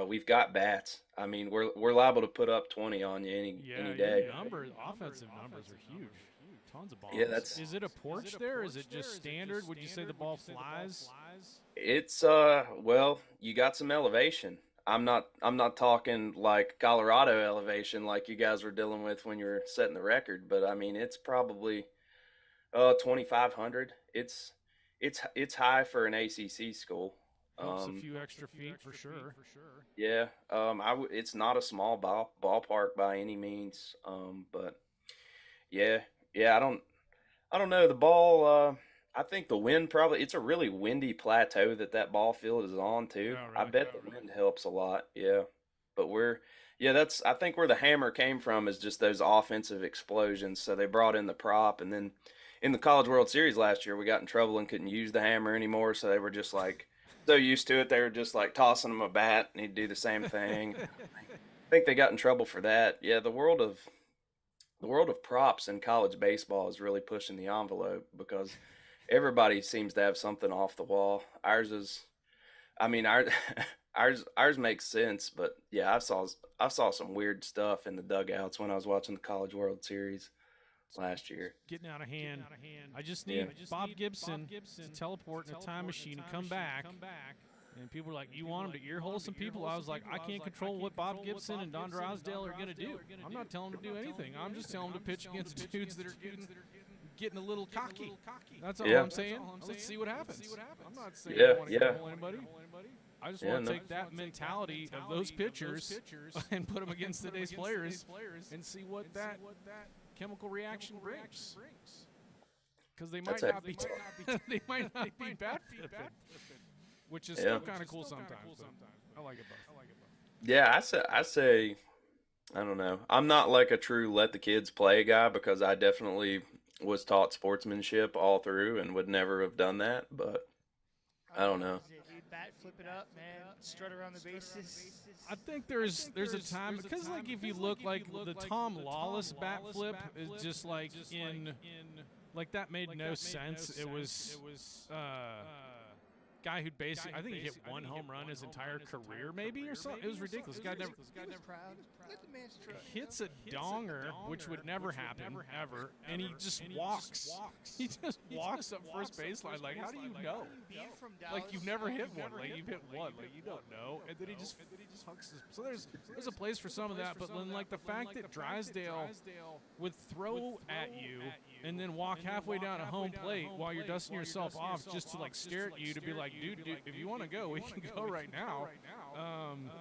We've got bats. I mean, we're liable to put up 20 on you any day. Offensive numbers are huge. Tons of balls. Yeah, that's- Is it a porch there? Is it just standard? Would you say the ball flies? It's well, you got some elevation. I'm not talking like Colorado elevation like you guys were dealing with when you were setting the record, but I mean it's probably 2,500. It's high for an ACC school. Helps a few extra feet for sure. Yeah, it's not a small ballpark by any means. But yeah, I don't know the ball. I think the wind it's a really windy plateau that ball field is on too. Oh, I really? bet the wind helps a lot. Yeah, but that's I think where the hammer came from is just those offensive explosions. So they brought in the prop, and then in the College World Series last year, we got in trouble and couldn't use the hammer anymore. So they were just like so used to it, they were just like tossing him a bat and he'd do the same thing. I think they got in trouble for that. Yeah, the world of props in college baseball is really pushing the envelope because everybody seems to have something off the wall. Ours makes sense, but yeah, I saw some weird stuff in the dugouts when I was watching the College World Series last year. Getting out of hand. I just need Bob Gibson to teleport in a time machine and come back. And people were like, you want him to earhole some people? I was like, I can't control what Bob Gibson and Don Drysdale are going to do. I'm not telling him to do anything. I'm just telling him to pitch against dudes that are getting a little cocky. That's all I'm saying. Let's see what happens. I'm not saying I want to control anybody. I just want to take that mentality of those pitchers and put them against today's players and see what that chemical reaction brings. Because they might not be bad for the pitcher. which is still kind of cool sometimes. I like it both. Yeah, I say, I don't know. I'm not like a true let the kids play guy because I definitely was taught sportsmanship all through and would never have done that. But I don't know. Dude, bat flip it up, man. Strut around the bases. I think there's a time because like if you look like the Tom Lawless bat flip is just like in like that made no sense. It was guy who basically I think he hit one home run his entire career maybe or something. It was ridiculous. Guy never Proud. Let the man strut. hits a donger, which would never happen ever, and he just walks. He just walks up first baseline. Like, how do you know? Being from Like, you've Dallas, never hit one. Like, you've hit one. Like, you don't know. And then he just hucks his. So there's a place for some of that, but then, like, the fact that Drysdale would throw at you and then walk halfway down a home plate while you're dusting yourself off just to, like, stare at you to be like, dude, if you want to go, we can go right now.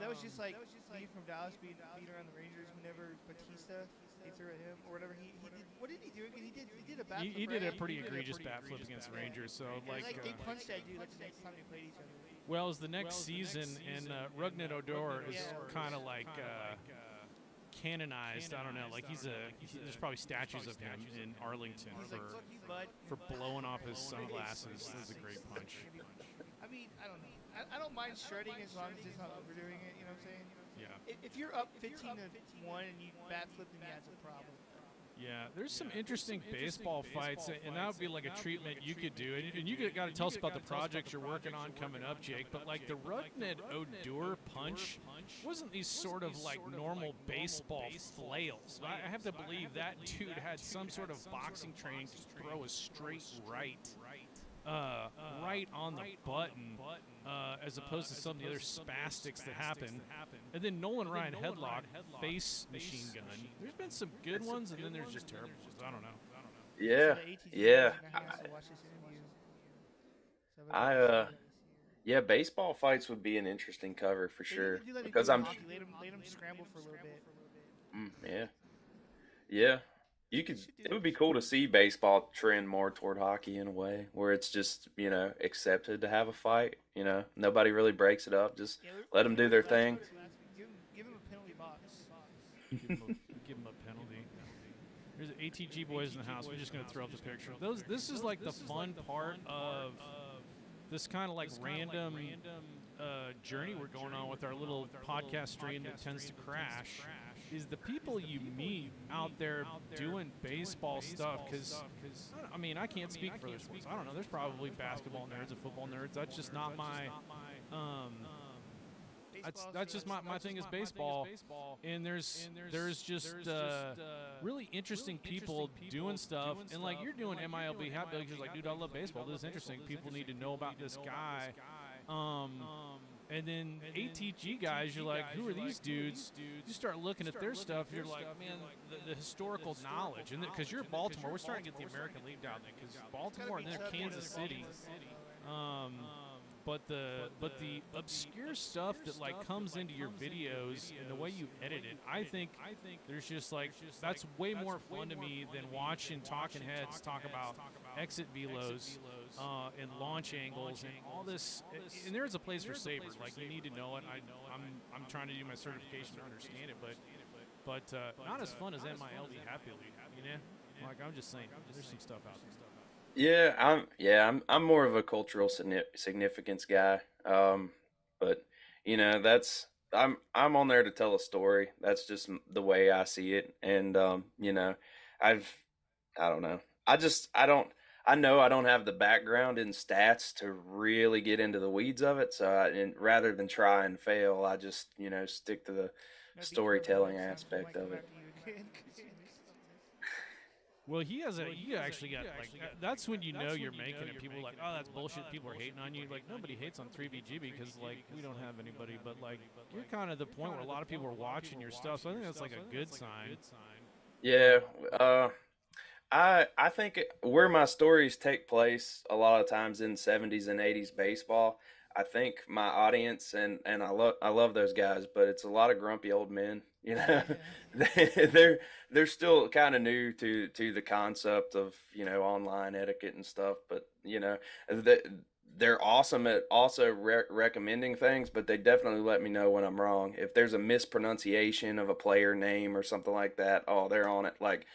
That was just like being from Dallas, being around the Rangers. Whenever Batista, they threw at him or whatever he did. What did he do again? He did a bat flip. He did a right? pretty egregious bat flip against the Rangers. So Like they punched that dude like the next time they played each other. well, as the next season, and Rugnet Odor is kind of like canonized. I don't know. Like there's probably statues of him in Arlington He's like, fuck you, bud. for blowing off his sunglasses. That was a great punch. I mean, I don't know. I don't mind shredding as long as it's not overdoing it. You know what I'm saying? Yeah. If you're up 15-1 and you bat flip, then yeah, it's a problem. Yeah, there's some interesting baseball fights, and that would be like a treatment you could do. And you got to tell us about the projects you're working on coming up, Jake. But like the Rugnet Odor punch wasn't these sort of like normal baseball flails. I have to believe that dude had some sort of boxing training to throw a straight right on the button, as opposed to some of the other spastics that happen. And then Nolan Ryan headlock, face machine gun. There's been some good ones, and then there's just terrible ones. I don't know. Yeah, So the ATG yeah. is gonna have to watch this interview. So Yeah, baseball fights would be an interesting cover for They sure. need to do like they Because do in I'm, hockey, let them scramble for a little bit. yeah. You could. It would be cool to see baseball trend more toward hockey in a way, where it's just accepted to have a fight. Nobody really breaks it up. Just let them do their thing. Give him a penalty box. Give him a penalty. There's ATG boys in the house. We're just going to throw up the picture. This is like the fun part of this kind of like random journey we're going on with our little podcast stream that tends to crash. Is the people you meet out there doing baseball stuff? Because I mean, I can't speak for other sports. I don't know. There's probably basketball nerds and football nerds. That's just not my. That's just my thing is baseball, and there's just really interesting people doing stuff, and like you're doing MiLB Hatbilly, you're like, dude, I love baseball. This is interesting. People need to know about this guy. And then ATG guys, you're like, who are these dudes? You start looking at their stuff, you're like, man, the historical knowledge, and because you're Baltimore, we're starting to get the American League down there, because Baltimore and then Kansas City. But the obscure stuff that like comes into your videos and the way you edit it, I think there's just like that's way more fun to me than watching talking heads talk about exit velos and launch angles and all this. And there's a place for sabers. Like you need to know it. I'm trying to do my certification to understand it, but not as fun as MiLB Hatbilly. Like I'm just saying, there's some stuff out there. I'm more of a cultural significance guy. But that's I'm on there to tell a story. That's just the way I see it. And I don't know. I know I don't have the background in stats to really get into the weeds of it. So rather than try and fail, I just stick to the storytelling aspect of it. Well, you actually got like that's when you know you're making it. People are like, oh, that's bullshit. People are hating on you. Like nobody hates on 3BGB because like we don't have anybody. But like you're kind of the point where a lot of people are watching your stuff. So I think that's like a good sign. Yeah. I think where my stories take place a lot of times in 70s and 80s baseball, I think my audience and I love those guys, but it's a lot of grumpy old men. They're still kind of new to the concept of online etiquette and stuff. But they're awesome at also recommending things, but they definitely let me know when I'm wrong. If there's a mispronunciation of a player name or something like that, oh, they're on it. Like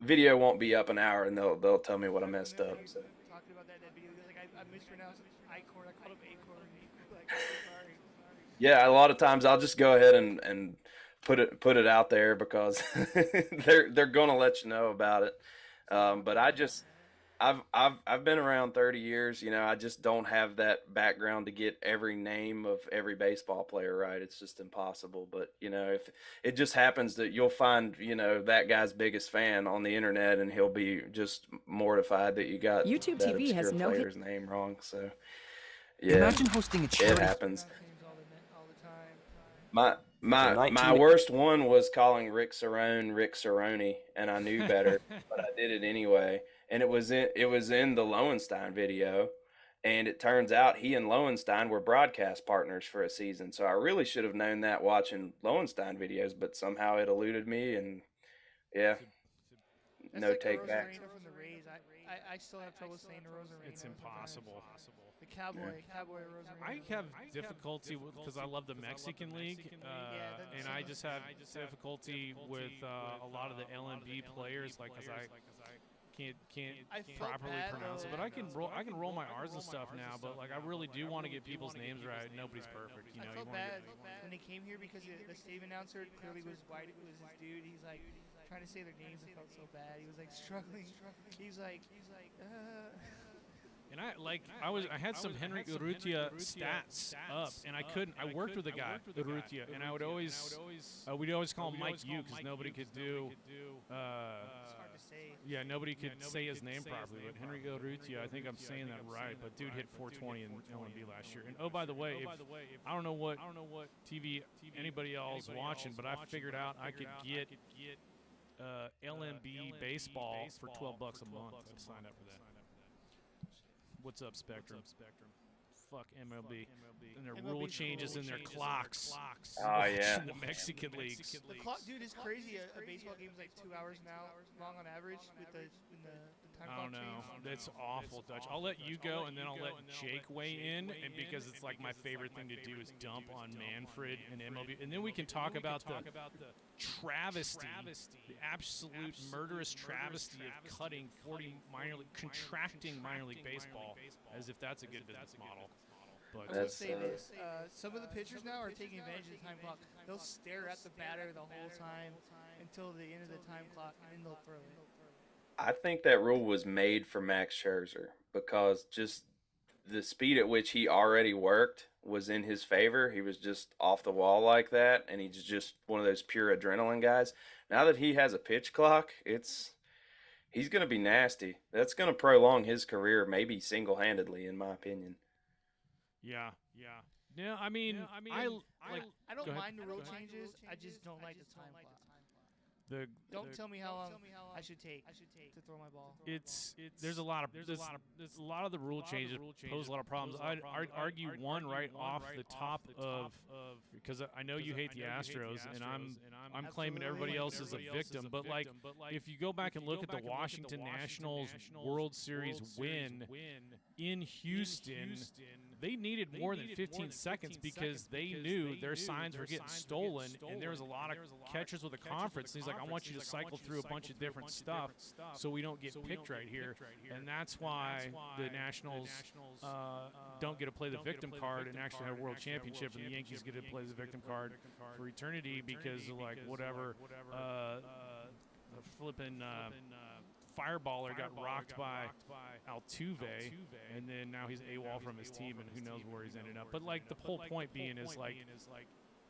video won't be up an hour and they'll tell me what I messed up. So. Talking about that video, like I mispronounced Icorn. I called him Acorn. Like, I'm so sorry. Yeah, a lot of times I'll just go ahead and put it out there because they're gonna let you know about it. But I've been around 30 years. You know, I just don't have that background to get every name of every baseball player right. It's just impossible. But you know, if it just happens that you'll find that guy's biggest fan on the internet, and he'll be just mortified that you got YouTube that TV has obscure no player's name wrong. So yeah, Imagine hosting a it charity. happens. Names all the time. My worst one was calling Rick Cerrone Rick Cerrone, and I knew better, but I did it anyway. And it was in the Lowenstein video, and it turns out he and Lowenstein were broadcast partners for a season. So I really should have known that watching Lowenstein videos, but somehow it eluded me, and yeah, That's no like the take back. Rosarena from the Rays. I still have trouble saying the Rosarena. It's impossible. The Cowboy Rosarena. I have difficulty because I love the Mexican League, and I just have difficulty with a lot of the LMB players, like because I can't I felt properly bad, pronounce it. though. But I can roll my R's and stuff now. But like I really do want to get people's names right. Nobody's perfect, you I know. felt You wanna bad get- when they came here because the stadium announcer clearly was white. It was this dude. He's like trying to say their names. I felt so bad. He was like struggling. He's like. And I had some Henry Urrutia stats up, and I couldn't. I worked with a guy, Urrutia, and I would always we'd always call him Mike U because nobody could do. It's hard to say. Yeah, nobody could say his name properly, but Henry Urrutia, I think I'm saying that right. But dude hit 420 in LMB last year. And oh, by the way, I don't know what TV anybody else watching, but I figured out I could get LMB baseball for $12 a month. I'd sign up for that. What's up, Spectrum? Fuck MLB. And their rule changes in their clocks. Oh yeah. In the Mexican leagues. The clock, dude, is crazy. A baseball game is like 2 hours now long on average with the time I clock don't know. change. That's awful, Dutch. I'll let you go, and then I'll let Jake weigh in, and because it's like my favorite thing to do is dump on Manfred and MLB, and then we can talk about the travesty, the absolute murderous travesty of cutting 40 contracting minor league baseball, as if that's a good business model. But I will That's, say this: some of the pitchers now are taking advantage of the time clock. They'll stare at the batter the whole time until the end of the time clock, and then they'll throw it. I think that rule was made for Max Scherzer because just the speed at which he already worked was in his favor. He was just off the wall like that, and he's just one of those pure adrenaline guys. Now that he has a pitch clock, he's going to be nasty. That's going to prolong his career, maybe single-handedly, in my opinion. yeah. I mean, I I Go don't ahead. mind the rule changes. I just don't like the time clock. Don't tell me how long I should take to throw my ball. There's a lot of the rule changes pose a lot of problems. I'd argue one right off the top of because I know you hate the Astros, and I'm claiming everybody else is a victim. But like if you go back and look at the Washington Nationals World Series win in Houston, they needed more than 15 seconds because they knew their signs were getting stolen, and there was a lot of catchers with the conference. And he's like, I want you to cycle through a bunch of different stuff so we don't get picked right here. And that's why the Nationals don't get to play the victim card and actually have a world championship, and the Yankees get to play the victim card for eternity because of like whatever the flipping fireballer got rocked by Altuve, and then now he's AWOL from his team, and who knows where he's ended up. But like the whole point being is like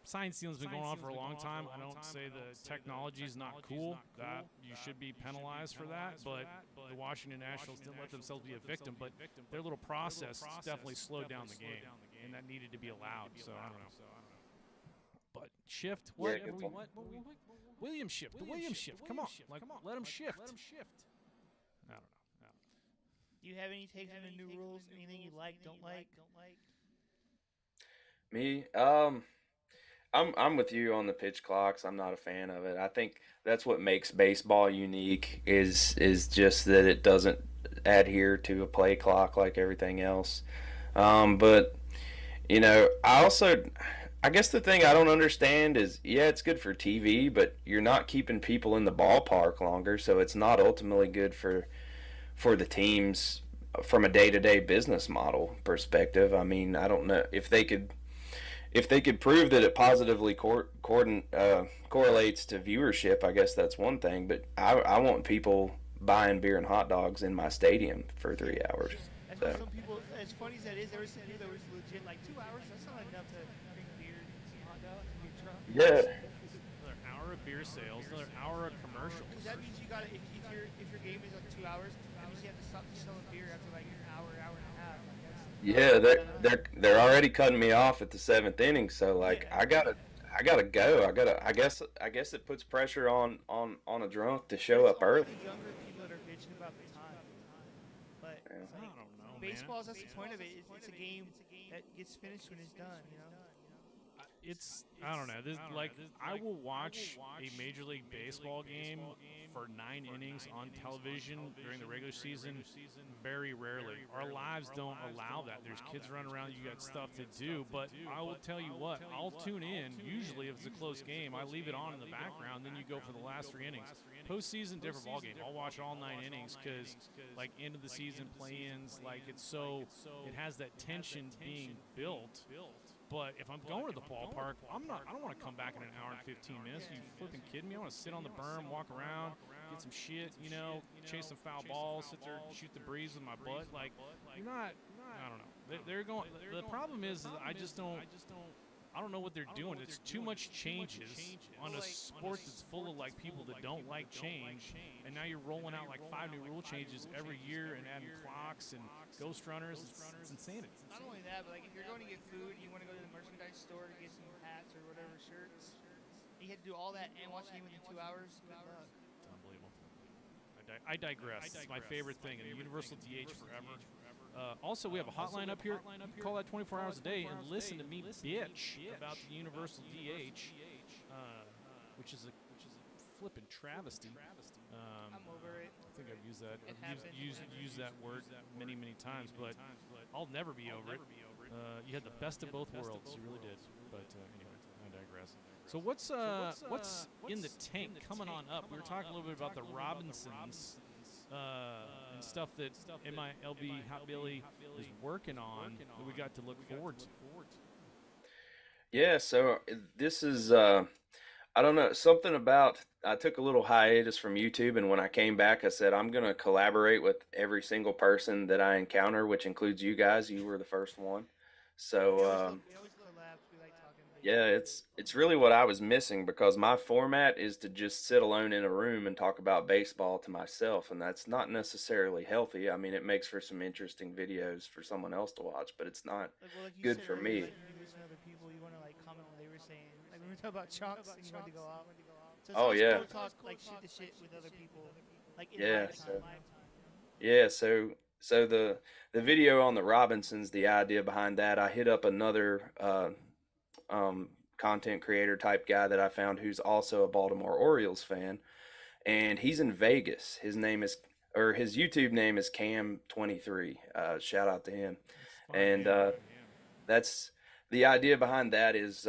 sign stealing's been going on for a long time. I don't say the technology's not cool, that you should be penalized for that, but the Washington Nationals didn't let themselves be a victim, but their little process definitely slowed down the game, and that needed to be allowed. So I don't know. But shift, what? Yeah, good point. What? Williams shift. The Williams shift. Come on, let him shift. I don't know. Do you have any takes on the new rules? Anything you like, don't like? Me, I'm with you on the pitch clocks. I'm not a fan of it. I think that's what makes baseball unique is just that it doesn't adhere to a play clock like everything else. But I guess the thing I don't understand is, yeah, it's good for TV, but you're not keeping people in the ballpark longer, so it's not ultimately good for the teams from a day-to-day business model perspective. I mean, I don't know if they could prove that it positively correlates to viewership. I guess that's one thing, but I want people buying beer and hot dogs in my stadium for 3 hours. That's So. why some people, as funny as that is, there were some people that was legit like 2 hours. That's not enough to drink beer and some hot dogs and get drunk. Yeah. Another hour of beer sales, another hour of commercials. Because that means you got to, if your game is like 2 hours, that means you have to stop selling beer after like an hour, hour and a half. Yeah, they're already cutting me off at the seventh inning, so like I gotta go. I guess it puts pressure on a drunk to show up early. The younger people that are bitching about the time. But I don't know, baseball, man. that's the point of it. It's a game that gets finished when it's done, you know? I don't know. I will watch a Major League Baseball game for 9 innings on television during the regular season very rarely. Our lives don't allow that. There's kids running around. You got stuff to do. But I will tell you what, I'll tune in. Usually, if it's a close game, I leave it on in the background. Then you go for the last 3 innings. Postseason, different ballgame. I'll watch all 9 innings because, like, end of the season play-ins, like it has that tension being built. But if I'm going to the ballpark, I don't want to come back in an hour and 15 minutes. Are you flipping kidding me? I want to sit on the berm, walk around, get some shit, chase some foul balls, sit there, shoot the breeze with my butt. Like, you're not. I don't know. They're going. The problem is I don't know what they're doing. It's too much changes on a sport that's full of like people that don't like change, and now you're rolling out like 5 new rule changes every year and adding clocks and ghost runners. It's insanity. Not only that, but like if you're going to get food and you want to go to the merchandise store to get some hats or whatever shirts, you had to do all that and watch the game within 2 hours. Good luck. It's unbelievable. I digress. It's my favorite thing, and the universal DH forever. Also, we have a hotline up here. You can call that 24 hours a day and listen to me bitch about the universal DH, which is a flippin' travesty. I'm over it. I think I've used that. Used that word many times, but I'll never be over it. You had the best of both worlds. You really did. But anyway, I digress. So what's in the tank coming on up? We were talking a little bit about the Robinsons. And stuff that MiLB Hatbilly is working on that we got to look forward to. Yeah, so this is I don't know, something about I took a little hiatus from YouTube, and when I came back I said I'm going to collaborate with every single person that I encounter, which includes you guys. You were the first one. So yeah, it's really what I was missing, because my format is to just sit alone in a room and talk about baseball to myself, and that's not necessarily healthy. I mean, it makes for some interesting videos for someone else to watch, but it's not good for me. Like you listen to other people, you want to like comment what they were saying. Like when we were talking about chunks and you wanted to go out. So Oh yeah. Cool talk like shit to shit with other people. Like in Yeah, live time. Yeah, so the video on the Robinsons, the idea behind that, I hit up another content creator type guy that I found who's also a Baltimore Orioles fan, and he's in Vegas. His YouTube name is Cam23. Shout out to him. And that's the idea behind that is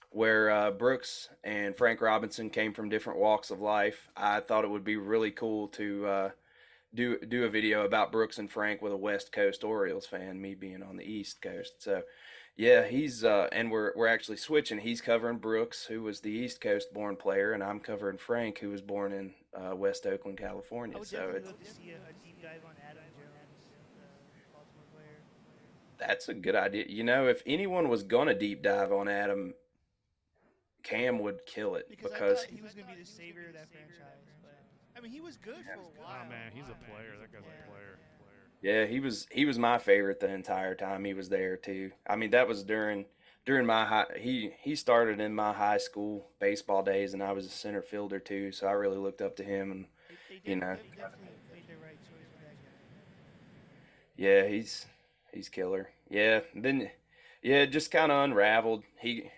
where Brooks and Frank Robinson came from different walks of life. I thought it would be really cool to do a video about Brooks and Frank with a West Coast Orioles fan, me being on the East Coast. So yeah, he's and we're actually switching. He's covering Brooks, who was the East Coast born player, and I'm covering Frank, who was born in West Oakland, California. I would So definitely love to see a deep dive on Adam Jones, the Baltimore player. that's a good idea. If anyone was gonna deep dive on Adam, Cam would kill it, Because I because thought he was going to be the savior of that franchise. But I mean, he was good for a while. Oh man, he's a player. That guy's a player. yeah, he was my favorite the entire time he was there too. I mean, that was during my he started in my high school baseball days, and I was a center fielder too, so I really looked up to him. And They definitely made the right choice with that guy. yeah, he's killer. Yeah, then Yeah, it just kind of unraveled. They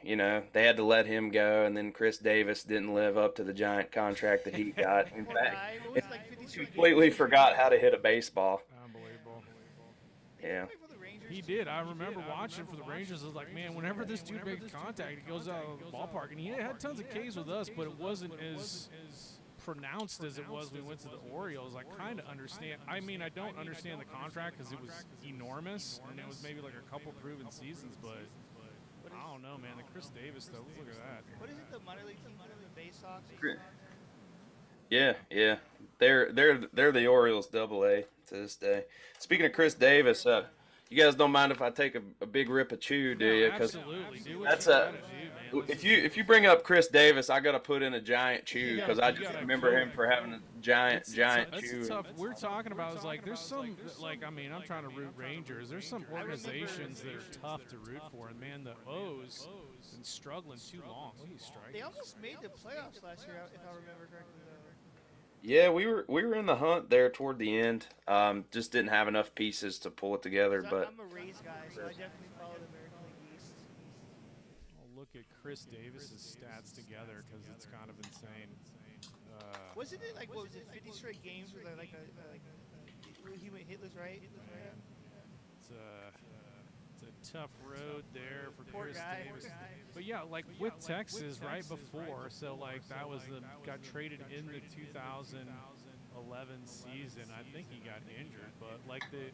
had to let him go, and then Chris Davis didn't live up to the giant contract that he got. In Poor fact, guy. What was he it, like 50 straight completely games? forgot how to hit a baseball. Unbelievable. Did he Yeah. play for the Rangers He too? did. I remember watching for the Rangers. I was like, man, whenever this dude makes contact, he goes out of the ballpark. And he had tons of Ks with us, but it wasn't as pronounced as it was when we went to the Orioles. I kind of understand. I mean, I don't understand the contract because it was enormous, and it was maybe like a couple proven seasons, but I don't know, man. The Chris Davis, though, look at that. What is it, the minor league team, the Bay Sox? Yeah. They're the Orioles AA to this day. Speaking of Chris Davis, you guys don't mind if I take a big rip of chew, do you? Absolutely. Do what That's you a gotta do, man. if you bring up Chris Davis, I gotta put in a giant chew because I You just gotta remember go. him for having a giant That's chew. tough. We're talking about is like there's some like I mean I'm trying to root Rangers. There's some organizations that are tough to root for, and man, the O's been struggling too long. Look at these strikes. They almost made the playoffs last year, if I remember correctly. Yeah, we were in the hunt there toward the end. Just didn't have enough pieces to pull it together. But I'm a Rays guy, so I definitely follow the American League East. I'll look at Chris Davis's stats together because it's kind of insane. Wasn't it like, what was it, 50 straight games with he went hitless, right? It's a tough road there for Poor Chris guy. Davis. But yeah, like with Texas right before, so like that was got traded in the 2011 season. I think he got injured, but like the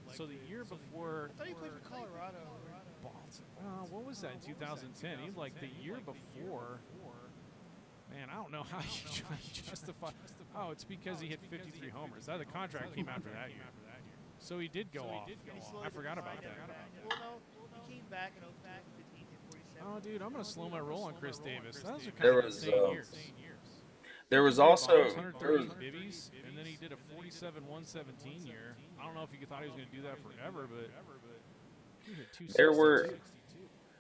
year before. I thought he played for Colorado. What was that in 2010? He like the year before. Man, I don't know how you justify. Oh, it's because he hit 53 homers. The contract came after that year. So he did go off. I forgot about that. Well, no, he came back in 15 hit 47. Oh, dude, I'm going to slow my roll on Chris Davis. That was a There kind of was, insane years. there was also 130 bibbies, and then he did a 47-117 year. I don't know if he thought he was going to do that forever, but he hit 262. there were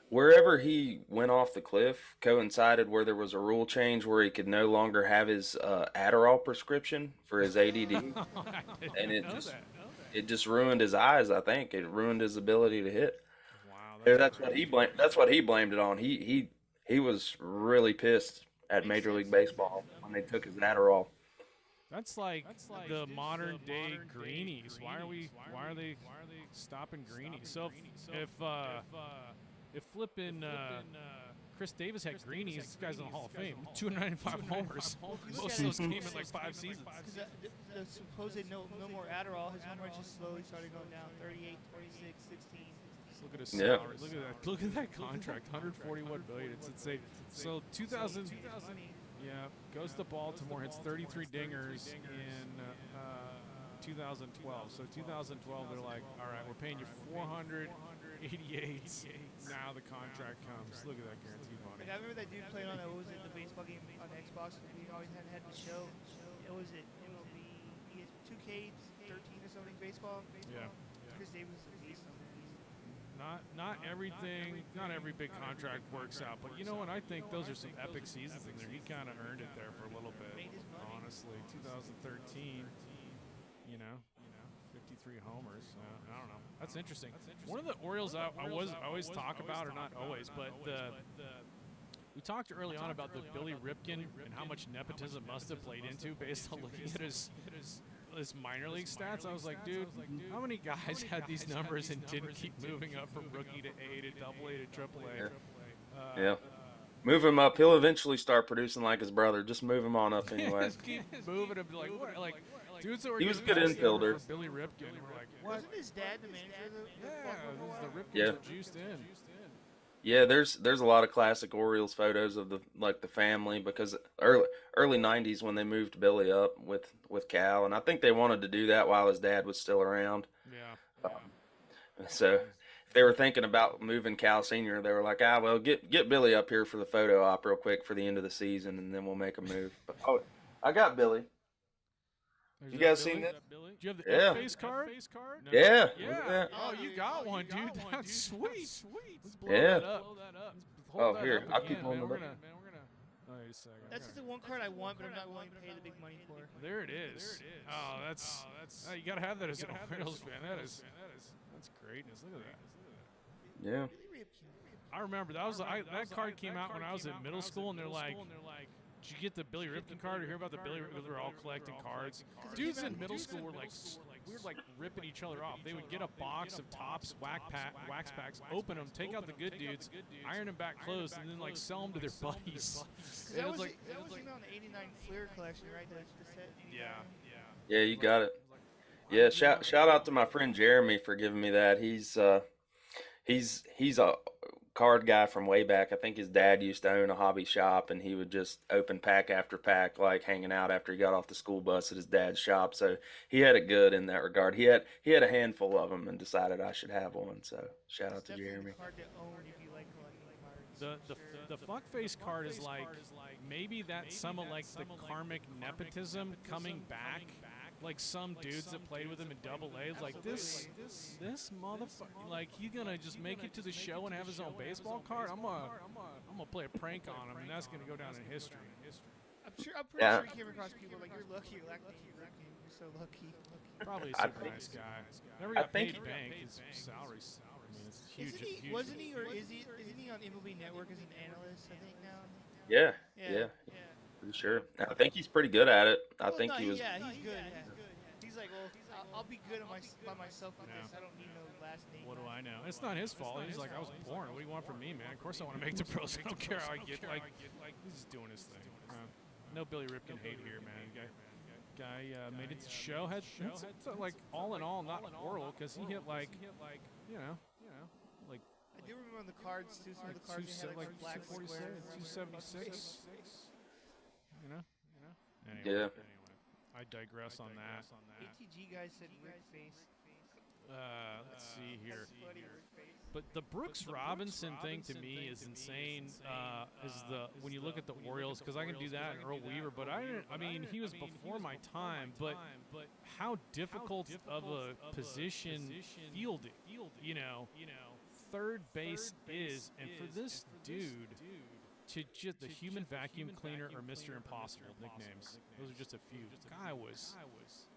wherever he went off the cliff coincided where there was a rule change where he could no longer have his Adderall prescription for his ADD, and it just ruined his eyes. I think it ruined his ability to hit. Wow, That's what he blamed. That's what he blamed it on. He was really pissed at Major League Baseball when they took his Adderall. That's like the modern day greenies. Why are they stopping greenies? So if flipping Chris Davis had greenies, this guy's in the Hall of Fame. 295 homers. Most of those came in like 5 seasons. Because the supposed no more Adderall, his home run just slowly started going down. 38, 26, 16. Just look at his salary. Look at that. Look at that contract. 141 billion. It's insane. So 2000. Yeah, goes to Baltimore. Hits 33 dingers in 2012. So 2012, they're like, all right, we're paying you 488. Now the contract comes. Look at that guaranteed money. Like, I remember that dude playing on what was it, the baseball game on Xbox. We always had the show. It was it MLB, 2K 13 or something baseball. Yeah. Chris Davis is a beast on there. Not everything, not every big contract works out, but you know what? I think those are some epic seasons in there. He kind of earned it there for a little bit, honestly. 2013, 53 homers. I don't know. That's interesting. One of the Orioles I always talk about, or not always, but we talked early on about the Billy Ripken and how much nepotism must have played into based on looking at his minor league stats. I was like, dude, how many guys had these numbers and didn't keep moving up from rookie to A to AA to AAA? Yeah. Move him up. He'll eventually start producing like his brother. Just move him on up anyway. Just keep moving him. Like, what? Like, dudes that were He was a good infielder. For Billy Ripken. And we're like, what? Wasn't his dad the manager of the The Ripkens Yeah. are juiced in. Yeah, there's a lot of classic Orioles photos of the family because early 90s when they moved Billy up with Cal, and I think they wanted to do that while his dad was still around. Yeah. So if they were thinking about moving Cal Sr., they were like, well, get Billy up here for the photo op real quick for the end of the season, and then we'll make a move. But, I got Billy. Is You that guys Billy? seen that? Do you have the Yeah. face card? No. Yeah. Yeah. Oh, you got one, dude. That's sweet. Let's blow Yeah. that up. Oh, Hold that here, up I'll again, keep holding man. it up. Wait a second. That's just the one card I want, but I'm not willing to pay the big money for. There it is. Oh, that's. You gotta have that as an Orioles fan. That's greatness. Look at that. Yeah. Really I remember that card came out when I was in middle school, and they're like, "Did you get the Billy Ripken card or hear about the Billy Ripken?" They were all collecting cards. Dudes in middle school were like, we were like ripping each other off. They would get a box of Topps wax packs, open them, take out the good dudes, iron them back closed, and then like sell them to their buddies. That was on the '89 Fleer collection, right? The set. Yeah, you got it. Yeah, shout out to my friend Jeremy for giving me that. He's a card guy from way back. I think his dad used to own a hobby shop, and he would just open pack after pack, like hanging out after he got off the school bus at his dad's shop. So he had it good in that regard. He had a handful of them and decided I should have one. So shout out to Jeremy. Card to own if you like collecting cards. The fuckface card is like maybe that's some of like the karmic nepotism coming back. Like some dudes that played with him in AA, like this motherfucker, like he's gonna just make it to the show and have his own baseball card. I'm gonna play a prank on him, and that's gonna go down in history. I'm pretty sure you came across people like, you're lucky you're so lucky. Probably a super nice guy. Never got paid bank. His salary's, I mean, it's huge. Isn't he on MLB Network as an analyst, I think, now? Yeah. Pretty sure. I think he's pretty good at it. He's good. Yeah. He's like, well, I'll be good by myself with this. I don't need no last name. What do I know? It's not his fault. He's like, I was born. What do you want from me, man? Of course I want to make the pros. I don't care how I get. Like, he's just doing his thing. No Billy Ripken hate here, man. Guy made it to the show. Had like all in all, not horrible, because he hit like, like. I do remember on the cards too. Some of the cards had like black 246, 276. Anyway, Yeah. I digress on that. ATG guy said Rick face. Let's see here. But the Brooks Robinson thing to me is insane. When you look at the Orioles, because I can do that and Earl Weaver, but I mean he was before my time. But how difficult of a position fielding, third base is, and for this dude to just the human vacuum cleaner or Mr. Impossible nicknames. Those are just a few. The guy was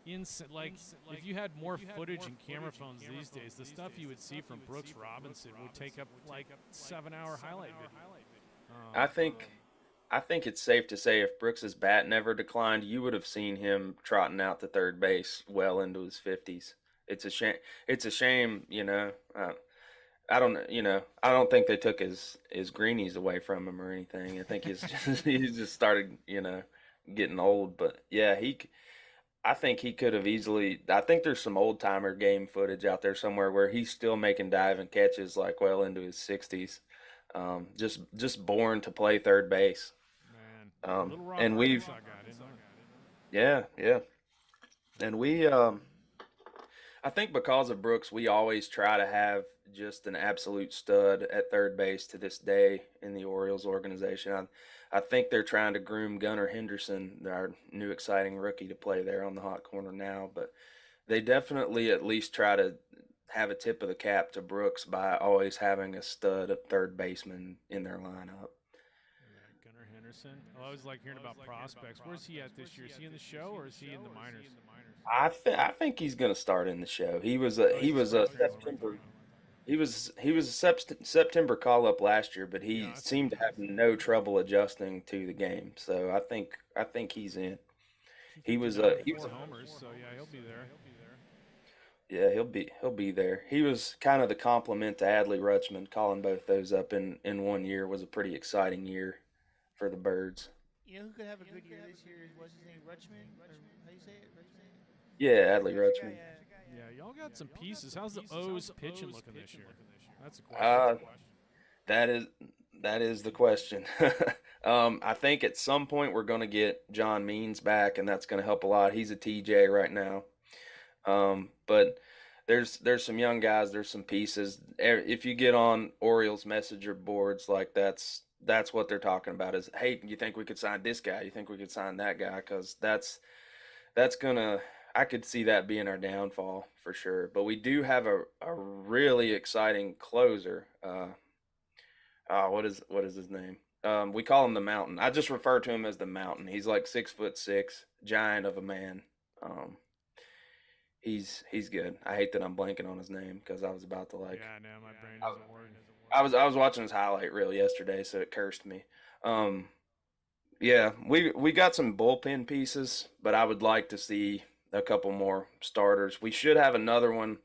insane. Like, if you had more footage and camera phones these days, the stuff you would see from Brooks Robinson would take up like 7-hour highlight video. I think it's safe to say if Brooks's bat never declined, you would have seen him trotting out to third base well into his 50s. It's a shame. It's a shame, I don't think they took his greenies away from him or anything. I think he just started, getting old. But yeah, I think he could have easily. I think there's some old timer game footage out there somewhere where he's still making diving catches like well into his 60s. Just born to play third base. Man, and we've, yeah, and we. I think because of Brooks, we always try to have just an absolute stud at third base to this day in the Orioles organization. I think they're trying to groom Gunnar Henderson, our new exciting rookie, to play there on the hot corner now. But they definitely at least try to have a tip of the cap to Brooks by always having a stud at third baseman in their lineup. Gunnar Henderson. I always like hearing about prospects. Where's he at this year? Is he in the show or is he in the minors? I think he's going to start in the show. He was a September call up last year, but he seemed to have no trouble adjusting to the game. So I think he's in. He was homers, so yeah, he'll be there. Yeah, he'll be there. He was kind of the complement to Adley Rutschman. Calling both those up in 1 year was a pretty exciting year for the Birds. You know who could have a good year this year? What's his name? Rutschman? Or how do you say it? Rutschman? Yeah, Adley Rutschman. Yeah, y'all got some pieces. How's the O's pitching looking this year? That's a question. That is the question. I think at some point we're going to get John Means back, and that's going to help a lot. He's a TJ right now. But there's some young guys, there's some pieces. If you get on Orioles messenger boards, like that's what they're talking about is, hey, you think we could sign this guy? You think we could sign that guy? Because that's gonna. I could see that being our downfall for sure. But we do have a really exciting closer. What is his name? We call him the Mountain. I just refer to him as the Mountain. He's like 6'6", giant of a man. He's good. I hate that I'm blanking on his name because I was about to like. Yeah, no, my brain doesn't work. I was watching his highlight reel yesterday, so it cursed me. Um, yeah, we got some bullpen pieces, but I would like to see a couple more starters. We should have another one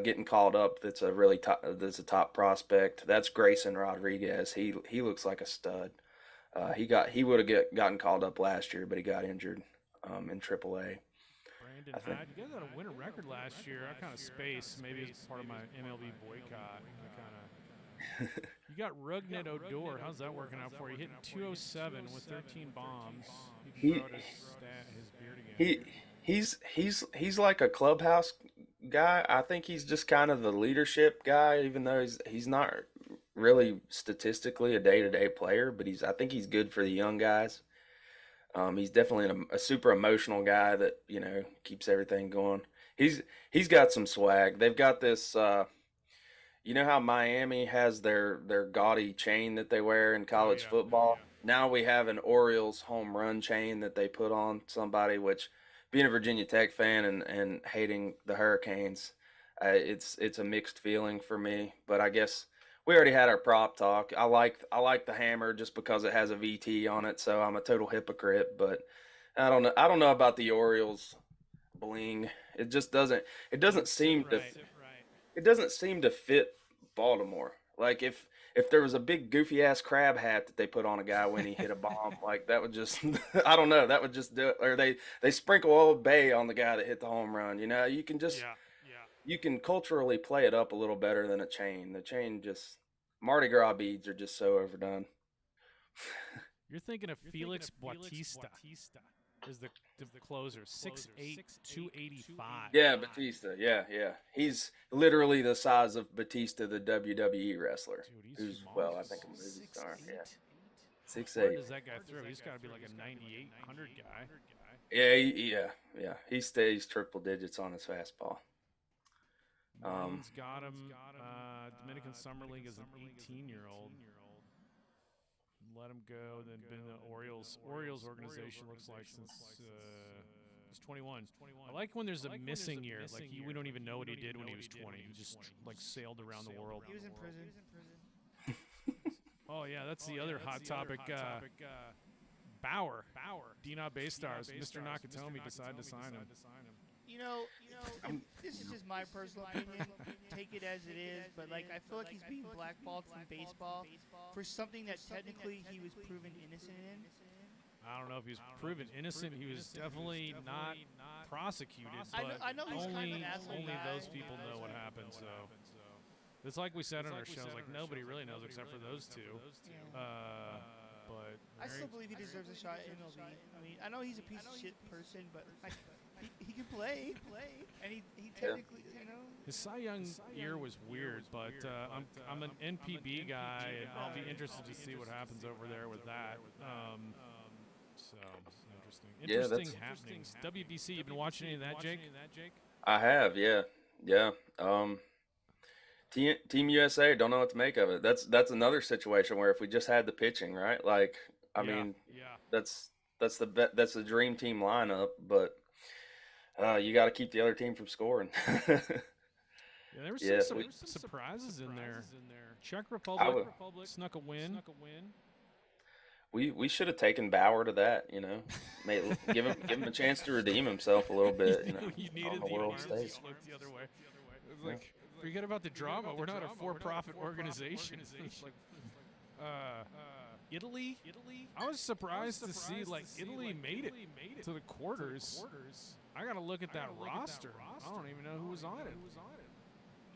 getting called up. That's a top prospect. That's Grayson Rodriguez. He looks like a stud. He would have gotten called up last year, but he got injured in AAA. Brandon I think. Hyde, you guys had a winning record last year. I kind of spaced. Maybe it's part of my MLB boycott. You got Rugnet Odor. How's that working out for you? Hitting 207 with 13 bombs. You He can grow his beard again. he's like a clubhouse guy. I think he's just kind of the leadership guy, even though he's not really statistically a day-to-day player, but I think he's good for the young guys. He's definitely a super emotional guy that keeps everything going. He's got some swag. They've got this. You know how Miami has their gaudy chain that they wear in college football? Now we have an Orioles home run chain that they put on somebody, which being a Virginia Tech fan and hating the Hurricanes, it's a mixed feeling for me. But I guess we already had our prop talk. I like the hammer just because it has a VT on it, so I'm a total hypocrite. But I don't know about the Orioles bling. It just doesn't seem to. It doesn't seem to fit Baltimore. Like if there was a big goofy ass crab hat that they put on a guy when he hit a bomb, like that would just I don't know, that would just do it. Or they sprinkle Old Bay on the guy that hit the home run. You can just you can culturally play it up a little better than a chain. The chain just Mardi Gras beads are just so overdone. You're thinking of Felix Bautista is the closer, 6'8", 285. Yeah, Batista. Yeah. He's literally the size of Batista, the WWE wrestler. Dude, who's small. I think a movie star. Yeah, 6'8". Where does that guy throw? He's got to be like a 98, 100 guy. Yeah. He stays triple digits on his fastball. Marines got him. Dominican Summer League is an 18-year-old. Let him go. Then been the Orioles organization looks like since he's 21. I like when there's a missing year. Like we don't even know what he did when he was 20. He just like sailed around the world. He was in prison. Oh yeah, that's the other hot topic. Bauer, D-Not Baystars. Mr. Nakatomi decided to sign him. This is just my personal opinion. Take it as it is, but like I feel like he's being blackballed from baseball for something that technically he was proven innocent in. I don't know if he was proven innocent. He was definitely not prosecuted, but I know he's only kind of an asshole guy. those people know what happened. So it's like we said on our shows, like nobody really knows except for those two. But I still believe he deserves a shot at MLB. I mean, I know he's a piece of shit person, but like, he can play, and he technically, His Cy Young year was weird, but I'm an NPB guy, and I'll be interested to see what happens over there with that. So interesting happenings. WBC, you've been watching any of that, Jake? I have, yeah. Team USA, don't know what to make of it. That's another situation where if we just had the pitching, right? Like, I mean, that's the dream team lineup, but you got to keep the other team from scoring. Yeah, there were some surprises in there. Czech Republic snuck a win. We should have taken Bauer to that, give him a chance to redeem himself a little bit, You needed on the world stage. The other way. It was like, forget about the drama. We're not a for-profit organization. Italy? I was surprised to see Italy made it to the quarters. I got to look at that roster. I don't even know who was on it.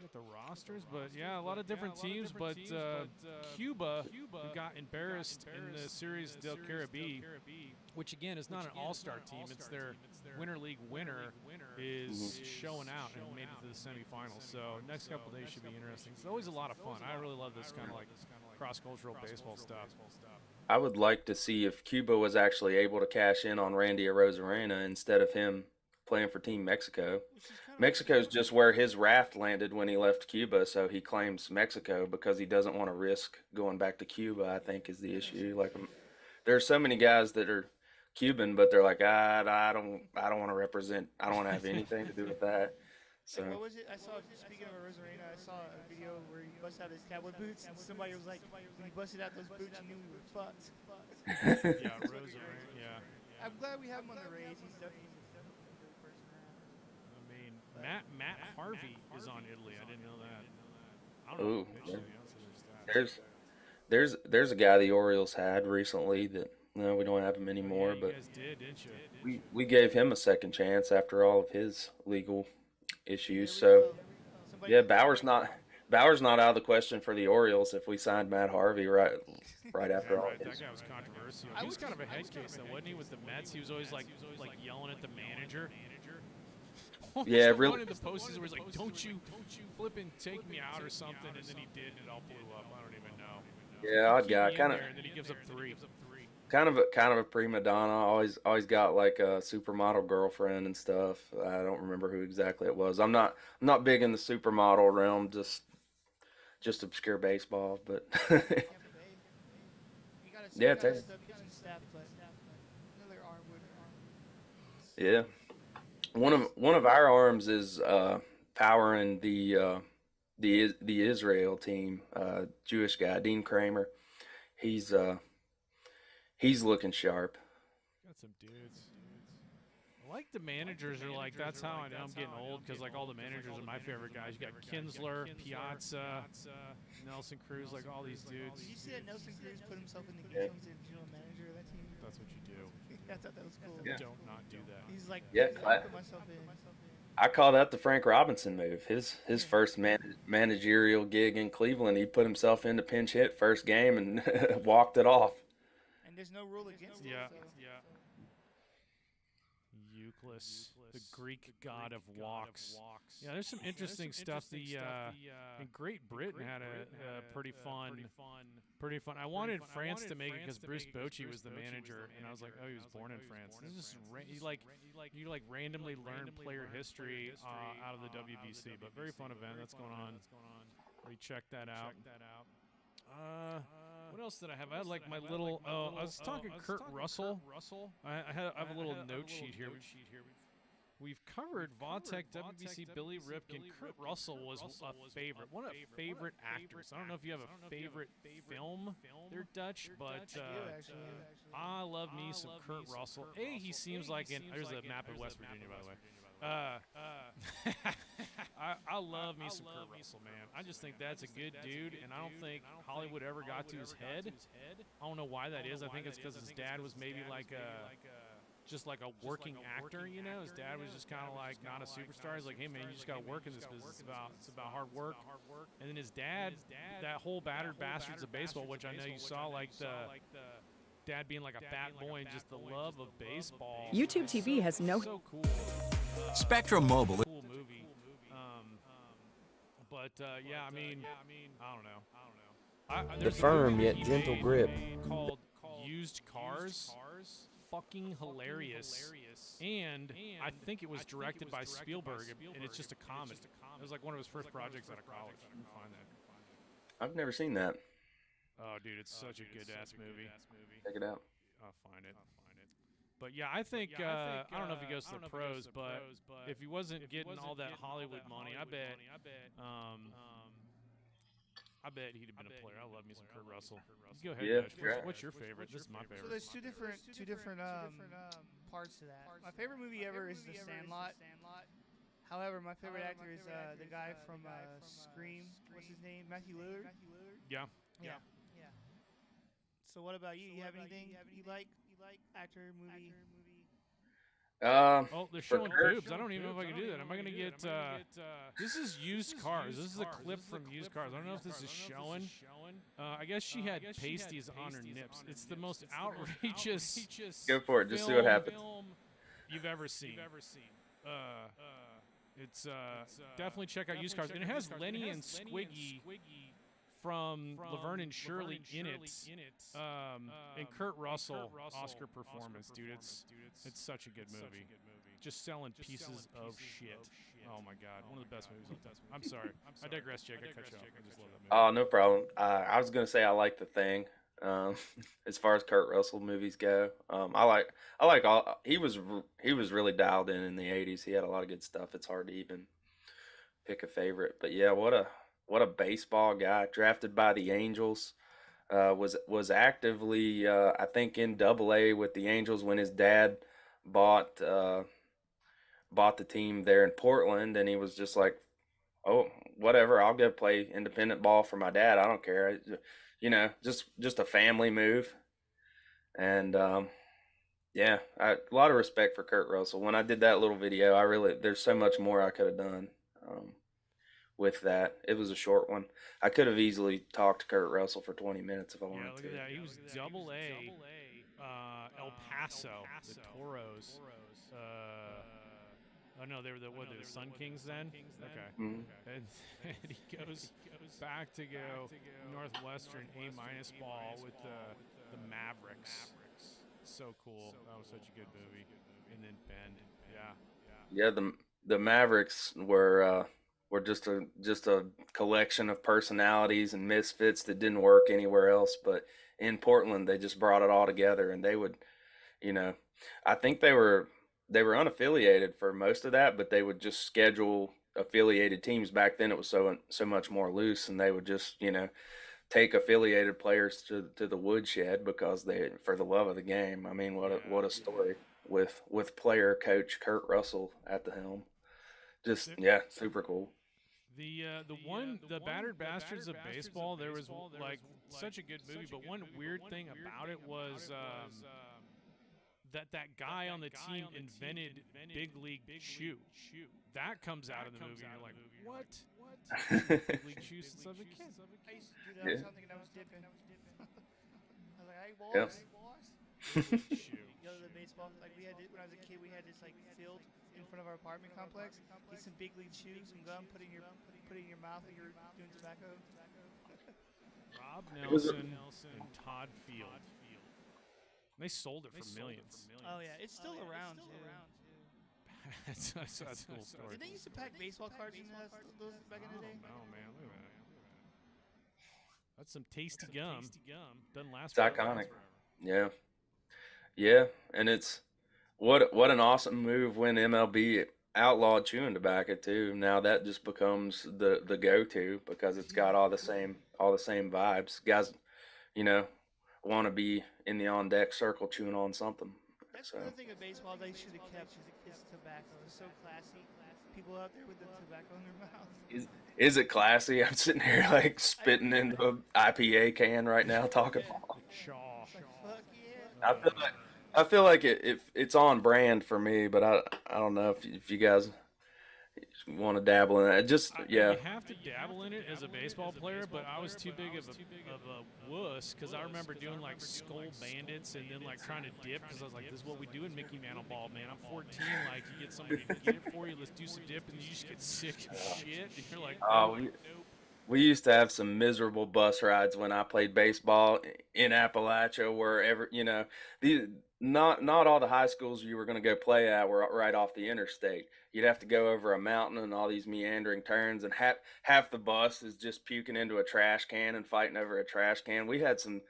At the rosters, but a lot of different teams. But Cuba, who got embarrassed in the Series del Caribe, which again is not an all-star team. It's their Winter League winner is showing out and made it to the semifinals. So next couple of days should be interesting. It's always a lot of fun. I really love this kind of cross-cultural baseball stuff. I would like to see if Cuba was actually able to cash in on Randy Arozarena instead of him playing for Team Mexico. Mexico's just where his raft landed when he left Cuba, so he claims Mexico because he doesn't want to risk going back to Cuba, I think is the issue. Like, there are so many guys that are Cuban, but they're like, I don't want to represent. I don't want to have anything to do with that. Like, what So was it? I saw, speaking of a Rosarena, I saw a video where he busted out his cowboy boots, and somebody was like, when he busted out those boots, he knew we were fucked. Yeah, Rosa. Yeah. I'm glad we have him on the Rays. He's definitely a great person around. I mean, Matt Harvey is on Italy. I didn't know that. I don't know. ooh, If he pitched any else in their stats. there's a guy the Orioles had recently that no, we don't have him Oh, yeah, anymore, you but guys did, didn't you? we gave him a second chance after all of his legal issues. There we So go. Somebody yeah, Bauer's not out of the question for the Orioles if we signed Matt Harvey right Yeah, after all right. his. That guy was controversial. I He was was- kind of a head case, though, wasn't he? With the Mets, he was always like yelling at the manager. Yeah, The really. one in the postseason where he's like, "Don't you flipping take me out or something," and then he did, and it all blew up. I don't even know. Yeah, odd Keep guy, me in kind there, and then he gives up three. of a prima donna. Always got like a supermodel girlfriend and stuff. I don't remember who exactly it was. I'm not big in the supermodel realm. Just obscure baseball, but You got a Yeah, got a take- stud pitching staff, but another arm would. yeah. One of our arms is powering the Israel team. Jewish guy, Dean Kramer. He's he's looking sharp. Got some dudes. I like the managers are like, that's how I know I'm getting old, because like all the managers are my favorite guys. You got Kinsler, Piazza, Nelson Cruz, like all these Did you dudes. see that Nelson Cruz put himself in the game? He's the general manager of that team. That's what you do. I thought that was cool. Yeah. Don't not do that. He's like, Yeah, I put myself in. I call that the Frank Robinson move. His first managerial gig in Cleveland, he put himself into pinch hit first game and walked it off. And there's no rule against Yeah, it. So. yeah. Euclid, the Greek god of walks. Yeah, there's some interesting stuff. The in Great Britain had a pretty fun. I wanted France to make it because Bruce Bochy was the manager, and I was like, oh, he was born in France. This is you randomly learn player history out of the WBC, but very fun event that's going on. We checked that out. What else did I have? I had like my little. I was talking Kurt Russell. I have a little note sheet here. We've covered Vautech, WBC, Billy Ripken. Kurt Russell was a favorite. One of the favorite actors. I don't know if you have a favorite film. They're Dutch, but I love me some Kurt Russell. He seems like there's a map of West Virginia, by the way. I love me some Kurt Russell, man. I just think that's a good dude, and I don't think Hollywood ever got to his head. I don't know why that is. I think it's because his dad was maybe like just like a working actor, you know. His dad was just kind of like not a superstar. He's like, hey man, you just got to work in this business. It's about hard work. And then his dad, that whole Battered Bastards of Baseball, which I know you saw, like the dad being like a fat boy and just the love of baseball. YouTube TV has no. So cool. Spectrum Mobile. Cool movie. Yeah, I mean, I don't know. The There's a firm movie yet he gentle made grip. called Used Cars. Fucking hilarious. And I think it was directed by Spielberg, and it's just a comedy. It was like one of his first projects out of college. You can find that. I've never seen that. Oh, dude, it's such a good-ass movie. Check it out. I'll find it. But yeah, I think I don't know if he goes to the pros, but if he wasn't getting all that Hollywood money, I bet he'd have been a player. I love me some Kurt Russell. Go ahead, Yeah, Dutch. sure. What's your favorite? This is my favorite. So there's two different parts to that. My favorite movie ever is The Sandlot. However, my favorite actor is the guy from Scream. What's his name? Matthew Lillard. Yeah. So what about you? You have anything you like? Actor, movie? Oh, they're For showing Kurt- boobs. I don't even know if I can do that. Am I going to get... this is Used Cars. This is a clip from Used Cars. I don't know if this is showing. I guess she had pasties on her nips. It's the most outrageous Go for it. Just see what happens. film you've ever seen. It's definitely check out Used Cars. And it has Lenny and Squiggy from Laverne and Shirley in it. And Kurt Russell, Oscar performance, dude. It's such a good movie. Just selling pieces of shit. Oh my God, one of the best movies of all time. I'm sorry. I digress, Jake. I cut you off. I just love that movie. Oh, no problem. I was gonna say I like The Thing. Um, as far as Kurt Russell movies go, I like all. He was really dialed in the '80s. He had a lot of good stuff. It's hard to even pick a favorite. But yeah, what a baseball guy. Drafted by the Angels. Was actively I think in Double A with the Angels when his dad bought bought the team there in Portland, and he was just like, oh, whatever, I'll go play independent ball for my dad. I don't care. Just a family move. And yeah, a lot of respect for Kurt Russell. When I did that little video, there's so much more I could have done with that. It was a short one. I could have easily talked to Kurt Russell for 20 minutes if I wanted Yeah, look to. at that. He was Double A, El Paso, the Toros. Oh no, they were the Sun Kings then. Okay, Mhm. and he goes back to go Northwestern A- ball with the Mavericks. So cool. That was such a good movie. And then Bend. Yeah. Yeah, the Mavericks were just a collection of personalities and misfits that didn't work anywhere else, but in Portland they just brought it all together, and they would, you know, I think they were unaffiliated for most of that, but they would just schedule affiliated teams. Back then it was so much more loose, and they would just, take affiliated players to the woodshed because they for the love of the game. I mean, what a story with player coach Kurt Russell at the helm. Just yeah, super cool. The Battered Bastards of Baseball. There was like such a good movie, but one weird thing about it was that guy on the team invented Big League Chew. That comes out of the movie, and you're like, what? Big League Chew since I was a kid. I used to do that with something and I was dipping. I was like, hey, Yep. boss. Chew. Go to the baseball. Like we had when I was a kid, we had this like field in front of our apartment complex. Get some Big League Chew, some gum, put it in your mouth when you're doing tobacco. Rob It was a- Nelson and Todd Field. They sold it for millions. Oh yeah, it's still around too. that's a cool story. Did they used to pack baseball cards in those back in the day? Oh man, look at that. That's some tasty gum. Doesn't last. It's iconic. Yeah, and it's what an awesome move when MLB outlawed chewing tobacco too. Now that just becomes the go-to because it's got all the same vibes. Guys, you know, want to be in the on deck circle chewing on something. That's So another thing of baseball they should have kept is tobacco. It's so classy. People out there with the tobacco in their mouth. is it classy? I'm sitting here like spitting into an IPA can right now talking. Shaw. Fuck yeah. I feel like it's on brand for me, but I don't know if you guys want to dabble in it. Just yeah. You have to dabble in it as a baseball player, but I was too big of a wuss because I remember doing like Skull Bandits and then like trying to dip because I was like, this is what we do in Mickey Mantle Ball, man. I'm 14, like you get somebody to get it for you, let's do some dip, and you just get sick of shit. And you're like, nope. We used to have some miserable bus rides when I played baseball in Appalachia, not all the high schools you were going to go play at were right off the interstate. You'd have to go over a mountain and all these meandering turns, and half the bus is just puking into a trash can and fighting over a trash can. We had some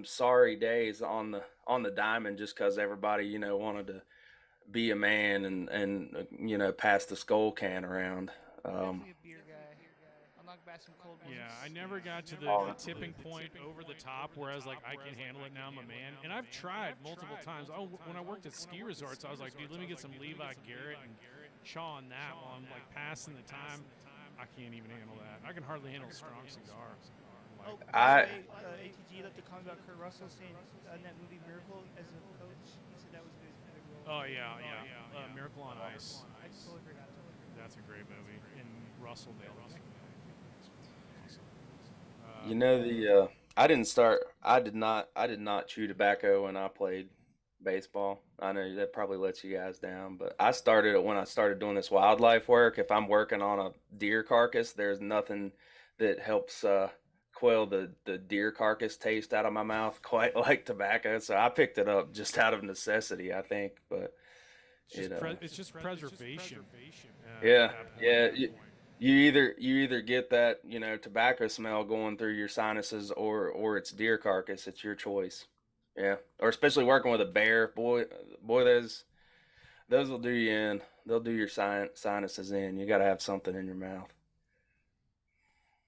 sorry days on the diamond just because everybody wanted to be a man and pass the skull can around. Definitely a beer guy. I'll knock back some cold ones. Yeah, I never got to the tipping point over the top where I was like, I can handle it now, I'm a man. And I've tried multiple times. Oh, when I worked at ski resorts, I was like, dude, let me get some Levi Garrett and chaw on that while I'm like passing the time. I can't even handle that. I can hardly handle a strong cigar. Oh, I- ATG left a comment about Kurt Russell saying in that movie Miracle as a coach. He said that was good. Oh yeah. Miracle on Ice. I totally forgot. That's a great movie. And Russell nailed it. I did not chew tobacco when I played baseball. I know that probably lets you guys down, but I started it when I started doing this wildlife work. If I'm working on a deer carcass, there's nothing that helps quell the deer carcass taste out of my mouth quite like tobacco. So I picked it up just out of necessity, I think. But It's just preservation. yeah. You either get that, tobacco smell going through your sinuses, or it's deer carcass. It's your choice. Yeah. Or especially working with a bear, boy, those will do you in. They'll do your sinuses in. You got to have something in your mouth.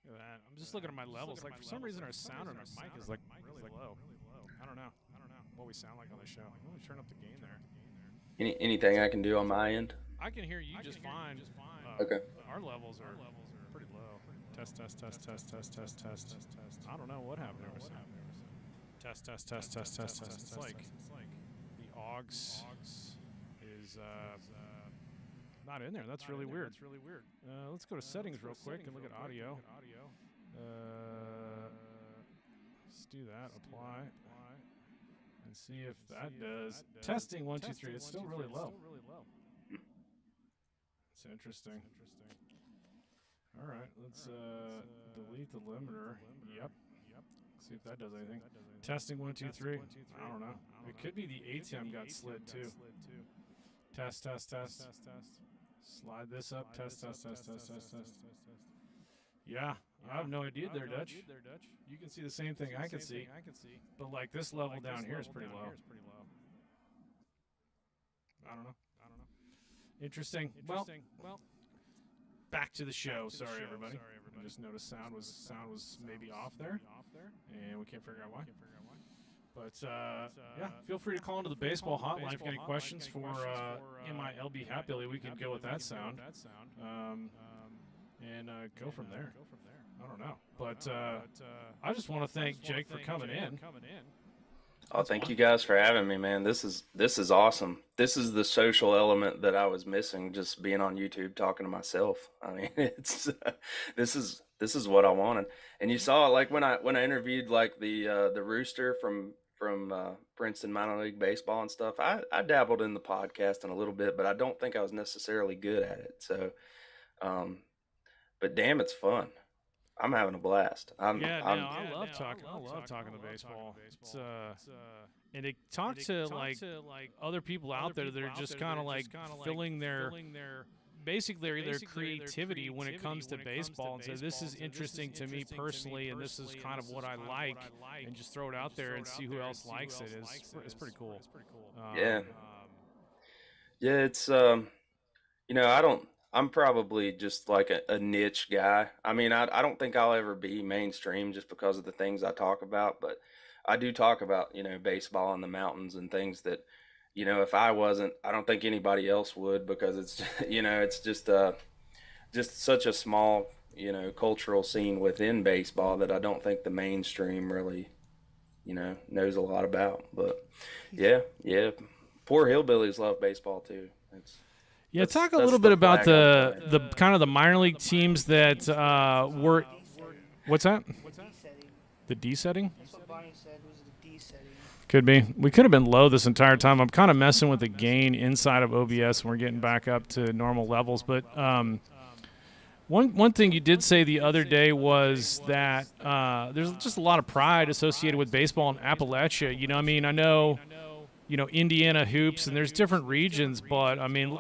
Look at that. I'm just looking at my levels. Like, for some reason, our sound on our mic is like really low. I don't know what we sound like on the show. Let me turn up the gain there. Anything I can do on my end? I can hear you just fine. Okay. Our levels are pretty low. Test. I don't know what happened there. Test. It's like the aux is not in there. That's really weird. Let's go to settings real quick and look at audio. Let's do that. Apply. And see if that does. Testing 1 2 3. It's still really low. It's interesting. All right, let's delete the limiter. Yep. See if that does anything. Testing 1 2 3. I don't know. It could be the ATEM got slid too. Test. Slide this up. Test. Yeah, I have no idea there, Dutch. You can see the same thing I can see, but like this level down here is pretty low. I don't know. Interesting. Well, back to the show. Sorry, everybody. I just noticed sound was maybe off there, and we can't figure out why. But yeah, feel free to call into the baseball hotline if you got any questions for MiLB Hatbilly. We can go with that sound, and go from there. I don't know, but I just want to thank Jake for coming in. Oh, thank you guys for having me, man. This is awesome. This is the social element that I was missing, just being on YouTube talking to myself. I mean, it's this is what I wanted. And you saw, like, when I interviewed like the rooster from Princeton minor league baseball and stuff. I dabbled in the podcasting a little bit, but I don't think I was necessarily good at it. So, but damn, it's fun. I'm having a blast. I love talking. I love talking to baseball. It's and to talk to like other people out there that are just kind of like filling their basically their creativity when it comes to baseball, and say this is interesting to me personally, and this is kind of what I like, and just throw it out there and see who else likes it. It's pretty cool. Yeah. It's I'm probably just like a niche guy. I mean, I don't think I'll ever be mainstream just because of the things I talk about, but I do talk about, baseball in the mountains and things that, if I wasn't, I don't think anybody else would, because it's, it's just such a small, cultural scene within baseball that I don't think the mainstream really, knows a lot about. But yeah. Poor hillbillies love baseball too. Yeah, talk a little bit about the kind of the minor league teams that were. What's that? The D setting? That's what Bonnie said, was the D setting. Could be. We could have been low this entire time. I'm kind of messing with the gain inside of OBS, and we're getting back up to normal levels. But one thing you did say the other day was that there's just a lot of pride associated with baseball in Appalachia. I know, Indiana hoops, and there's different regions, but I mean,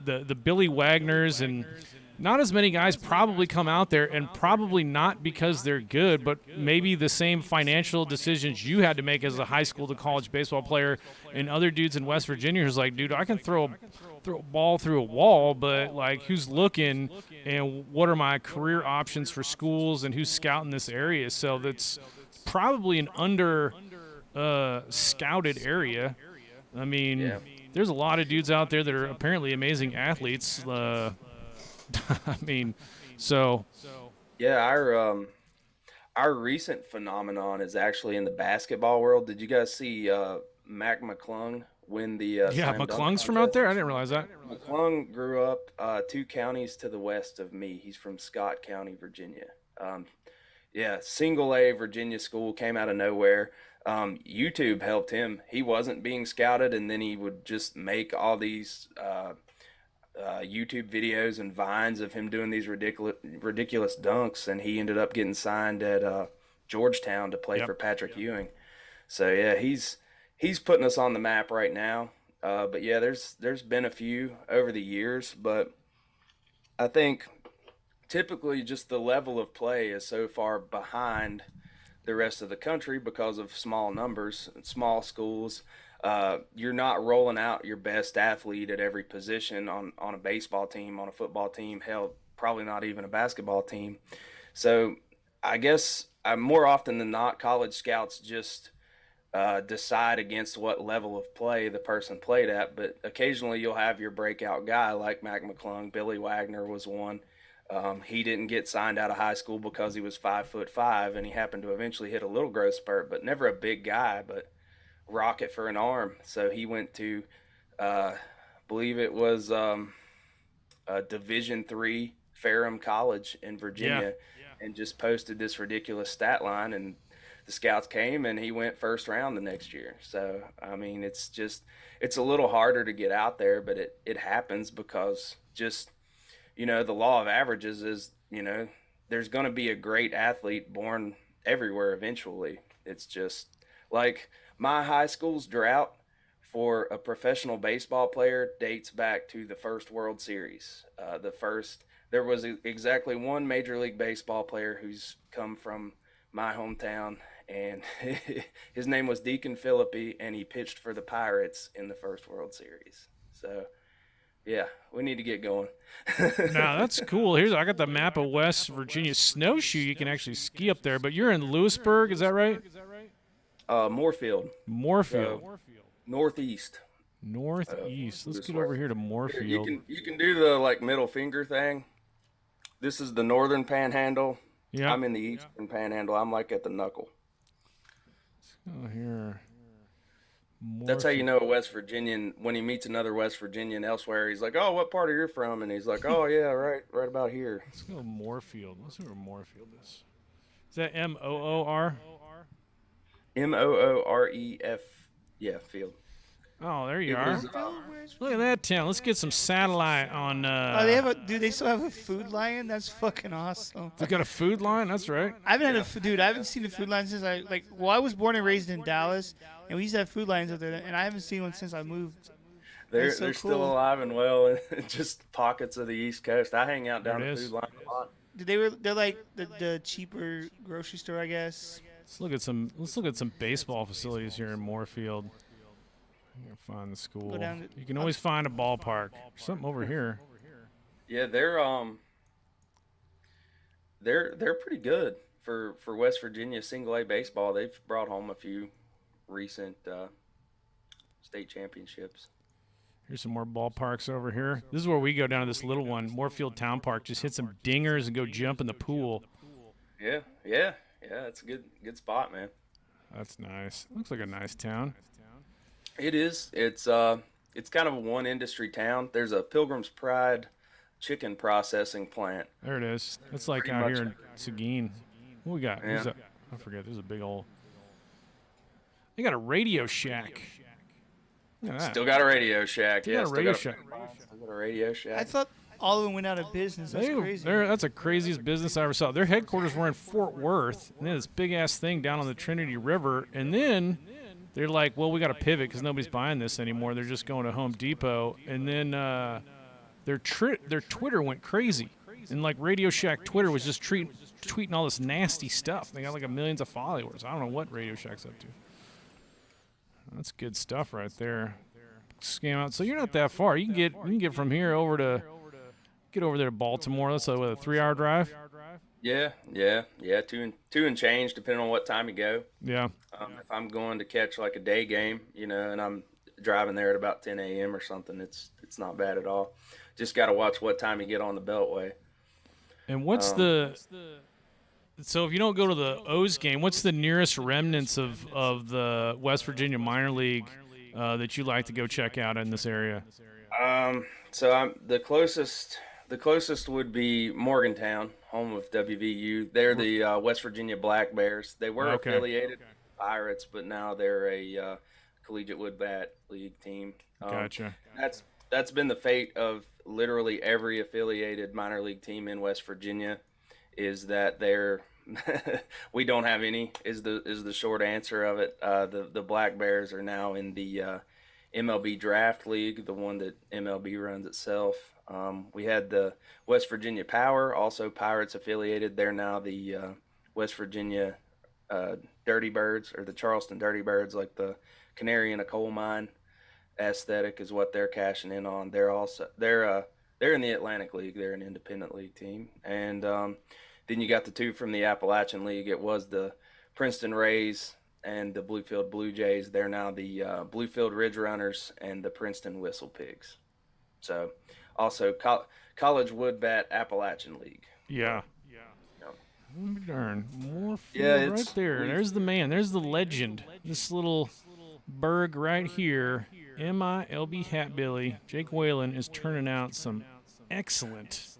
the Billy Wagners and not as many guys probably come out there, and probably not because they're good, but maybe the same financial decisions you had to make as a high school to college baseball player, and other dudes in West Virginia who's like, dude, I can throw a ball through a wall, but like, who's looking, and what are my career options for schools, and who's scouting this area? So that's probably an under scouted area. I mean, there's a lot of dudes out there that are apparently amazing athletes. I mean, so yeah, our recent phenomenon is actually in the basketball world. Did you guys see Mac McClung win the McClung's from out there? I didn't realize that. McClung grew up 2 counties to the west of me. He's from Scott County, Virginia. Single A Virginia school, came out of nowhere. YouTube helped him. He wasn't being scouted, and then he would just make all these YouTube videos and vines of him doing these ridiculous dunks, and he ended up getting signed at Georgetown to play for Patrick Ewing. So yeah, he's putting us on the map right now. But yeah, there's been a few over the years, but I think typically just the level of play is so far behind the rest of the country because of small numbers and small schools. You're not rolling out your best athlete at every position on a baseball team, on a football team, hell, probably not even a basketball team. So I guess more often than not, college scouts just decide against what level of play the person played at. But occasionally you'll have your breakout guy like Mac McClung. Billy Wagner was one. He didn't get signed out of high school because he was 5'5", and he happened to eventually hit a little growth spurt, but never a big guy, but rocket for an arm. So he went to, believe it was a Division III Ferrum College in Virginia, and just posted this ridiculous stat line, and the scouts came and he went first round the next year. So, I mean, it's a little harder to get out there, but it happens because just, you know, the law of averages is, you know, there's going to be a great athlete born everywhere eventually. It's just like my high school's drought for a professional baseball player dates back to the first World Series. There was exactly one Major League Baseball player who's come from my hometown, and his name was Deacon Philippi, and he pitched for the Pirates in the first World Series. So, yeah, we need to get going. Now, that's cool. I got the map of West Virginia. Snowshoe, you can actually ski up there, but you're in Lewisburg, is that right? Moorfield. Northeast. Northeast. Let's get over here to Moorfield. You can do the like middle finger thing. This is the northern panhandle. Yeah. I'm in the eastern panhandle. I'm like at the knuckle. Let's go here. That's how you know a West Virginian, when he meets another West Virginian elsewhere, he's like, oh, what part are you from? And he's like, oh, yeah, right about here. Let's go to Moorfield. Let's see where Moorfield is. Is that M-O-O-R? M-O-O-R-E-F, yeah, field. Oh, there you are. Look at that town. Let's get some satellite on. They still have a food lion? That's fucking awesome. They got a food line? That's right. I haven't seen a food line since I was born and raised in Dallas, and we used to have food lions up there, and I haven't seen one since I moved. They're still alive and well, in just pockets of the East Coast. I hang out down the food line a lot. They're like the cheaper grocery store, I guess. Let's look at some baseball facilities here in Moorfield. You can find the school. You can always find a ballpark. There's something over here. Yeah, they're pretty good for West Virginia single A baseball. They've brought home a few recent state championships. Here's some more ballparks over here. This is where we go down to this little one, Moorfield Town Park. Just hit some dingers and go jump in the pool. Yeah. It's a good spot, man. That's nice. Looks like a nice town. It is. It's kind of a one industry town. There's a Pilgrim's Pride chicken processing plant. There it is. It's like out here in Seguin. What we got? Yeah. I forget. There's a big old. They got a Radio Shack. Still got a Radio Shack. Still got a Radio Shack. I thought all of them went out of business. That's crazy. That's the craziest business I ever saw. Their headquarters were in Fort Worth, and then this big-ass thing down on the Trinity River, and then they're like, well, we got to pivot because nobody's buying this anymore. They're just going to Home Depot. And then their Twitter went crazy. And, like, Radio Shack Twitter was just tweeting all this nasty stuff. They got, like, millions of followers. I don't know what Radio Shack's up to. That's good stuff right there. Scam out. So you're not that far. You can get from here over there to Baltimore. That's a 3-hour drive. Yeah. 2 and change, depending on what time you go. Yeah. If I'm going to catch like a day game, and I'm driving there at about 10 a.m. or something, it's not bad at all. Just got to watch what time you get on the Beltway. And so if you don't go to the O's game, what's the nearest remnants of the West Virginia minor league that you like to go check out in this area? So I'm the closest would be Morgantown, home of WVU. They're the West Virginia Black Bears. They were affiliated with Pirates, but now they're a collegiate wood bat league team. Gotcha. That's been the fate of literally every affiliated minor league team in West Virginia, is that we don't have any is the short answer of it. The Black Bears are now in the MLB Draft League, the one that MLB runs itself. We had the West Virginia Power, also Pirates affiliated. They're now the West Virginia Dirty Birds, or the Charleston Dirty Birds, like the canary in a coal mine aesthetic is what they're cashing in on. They're in the Atlantic League. They're an independent league team. And then you got the two from the Appalachian League. It was the Princeton Rays and the Bluefield Blue Jays. They're now the Bluefield Ridge Runners and the Princeton Whistle Pigs. So also College Woodbat Appalachian League. Yeah. Darn, more field Yeah, right there. There's the man. There's the legend. This little burg right here, MiLB Hatbilly. Jake Whalen is turning out some excellent,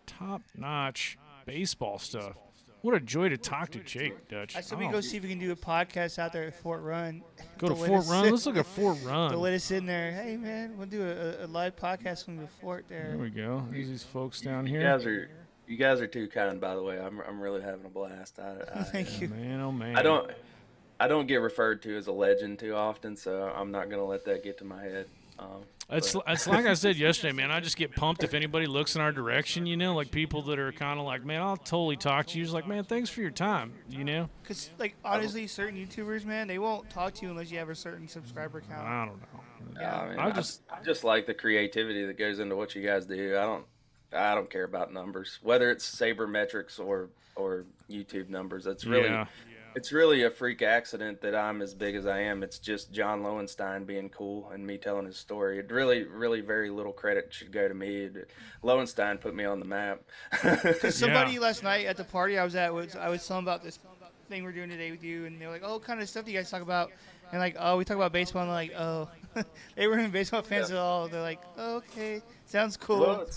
top-notch baseball stuff. What a joy to talk to Jake, Dutch. I said we go see if we can do a podcast out there at Fort Run. Go to Fort Run. Let's look at Fort Run. To let us in there. Hey, man, we'll do a live podcast from the fort there. There we go. There's these folks down here. You guys are too kind, by the way. I'm really having a blast. Thank you. Man, oh man. I don't get referred to as a legend too often, so I'm not gonna let that get to my head. It's like I said yesterday, man. I just get pumped if anybody looks in our direction, like people that are kind of like, man, I'll totally talk to you. It's like, man, thanks for your time, Because, like, honestly, certain YouTubers, man, they won't talk to you unless you have a certain subscriber count. I don't know. I mean, I just like the creativity that goes into what you guys do. I don't care about numbers, whether it's sabermetrics or YouTube numbers. It's really a freak accident that I'm as big as I am. It's just John Lowenstein being cool and me telling his story. It really, really very little credit should go to me. Lowenstein put me on the map. Because somebody last night at the party I was at, I was telling about this thing we're doing today with you, and they're like, oh, what kind of stuff do you guys talk about? And like, oh, we talk about baseball, and they're like, oh. They weren't baseball fans at all. They're like, oh, okay, sounds cool. Well,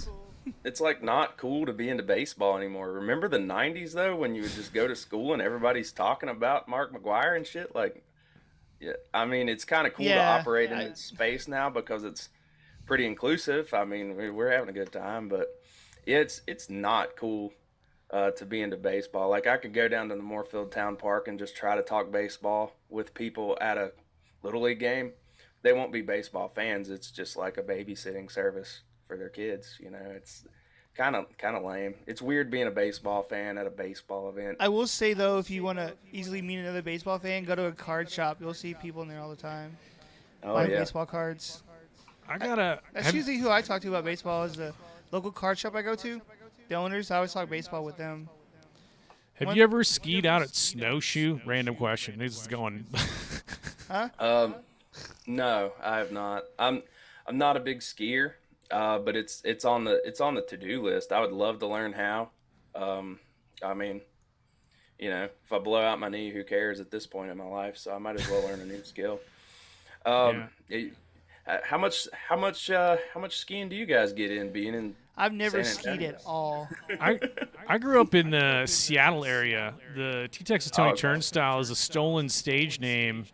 it's like not cool to be into baseball anymore. Remember the 90s, though, when you would just go to school and everybody's talking about Mark McGwire and shit? Like, yeah, I mean, it's kind of cool to operate in its space now because it's pretty inclusive. I mean, we're having a good time, but it's not cool to be into baseball. Like, I could go down to the Moorfield Town Park and just try to talk baseball with people at a Little League game. They won't be baseball fans. It's just like a babysitting service for their kids. It's kind of lame. It's weird being a baseball fan at a baseball event. I will say, though, if you want to easily meet another baseball fan, go to a card shop. You'll see people in there all the time buying baseball cards. That's usually who I talk to about baseball is the local card shop I go to. The owners, I always talk baseball with them. Have you ever skied out at Snowshoe? Random question. This is going. Huh? No, I have not. I'm not a big skier. But it's on the to-do list. I would love to learn how. I mean, if I blow out my knee, who cares at this point in my life? So I might as well learn a new skill. How much skiing do you guys get in being in? I've never skied at all. I grew up in the Seattle area. The T-Texas Tony Turnstile is a stolen stage name.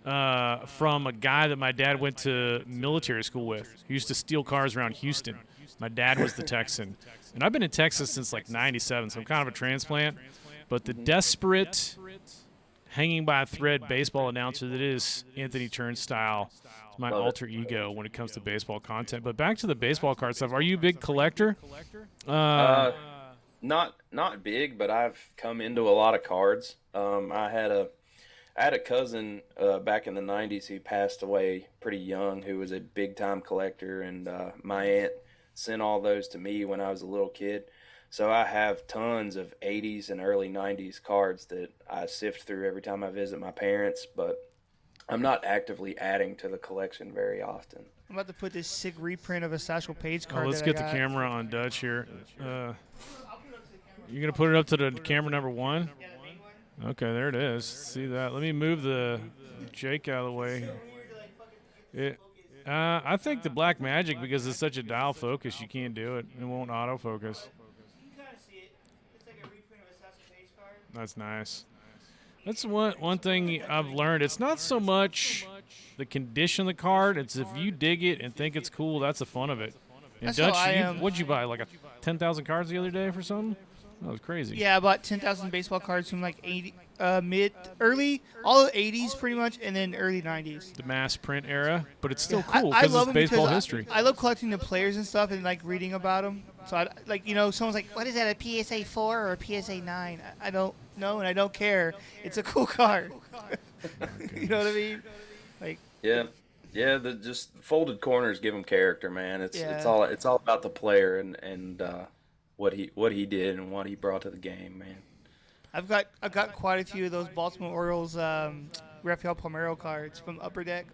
From a guy that my dad went to military school with. He used to steal cars around Houston. My dad was the Texan. And I've been in Texas since like 97, so I'm kind of a transplant. But the desperate, hanging by a thread baseball announcer that is Anthony Turnstile is my alter ego when it comes to baseball content. But back to the baseball card stuff. Are you a big collector? Not big, but I've come into a lot of cards. I had a cousin back in the 90s who passed away pretty young who was a big-time collector, and my aunt sent all those to me when I was a little kid. So I have tons of 80s and early 90s cards that I sift through every time I visit my parents, but I'm not actively adding to the collection very often. I'm about to put this sick reprint of a Satchel Paige card. Let's get the camera on Dutch here. You're going to put it up to the camera number one? Yeah, the main one. Okay, there it is. See that? Let me move the Jake out of the way. I think the Black Magic, because it's such a dial focus, you can't do it. It won't autofocus. You can kind of see it. It's like a reprint of a Satchel Paige card. That's nice. That's one thing I've learned. It's not so much the condition of the card. It's if you dig it and think it's cool, that's the fun of it. And That's Dutch, how I am. what'd you buy? Like 10,000 cards the other day for something? That was crazy. Yeah, I bought 10,000 baseball cards from like all the 80s pretty much, and then early 90s. The mass print era, but it's still Yeah, cool I because love it's 'em baseball because history. I love collecting the players and stuff and like reading about them. So I like, someone's like, "What is that? A PSA 4 or a PSA 9?" I don't know, and I don't care. It's a cool card. You know what I mean? Like, Yeah, the just folded corners give him character, man. It's Yeah. it's all about the player and what he did and what he brought to the game, man. I've got quite a few of those Baltimore Orioles Rafael Palmeiro cards from Upper Deck.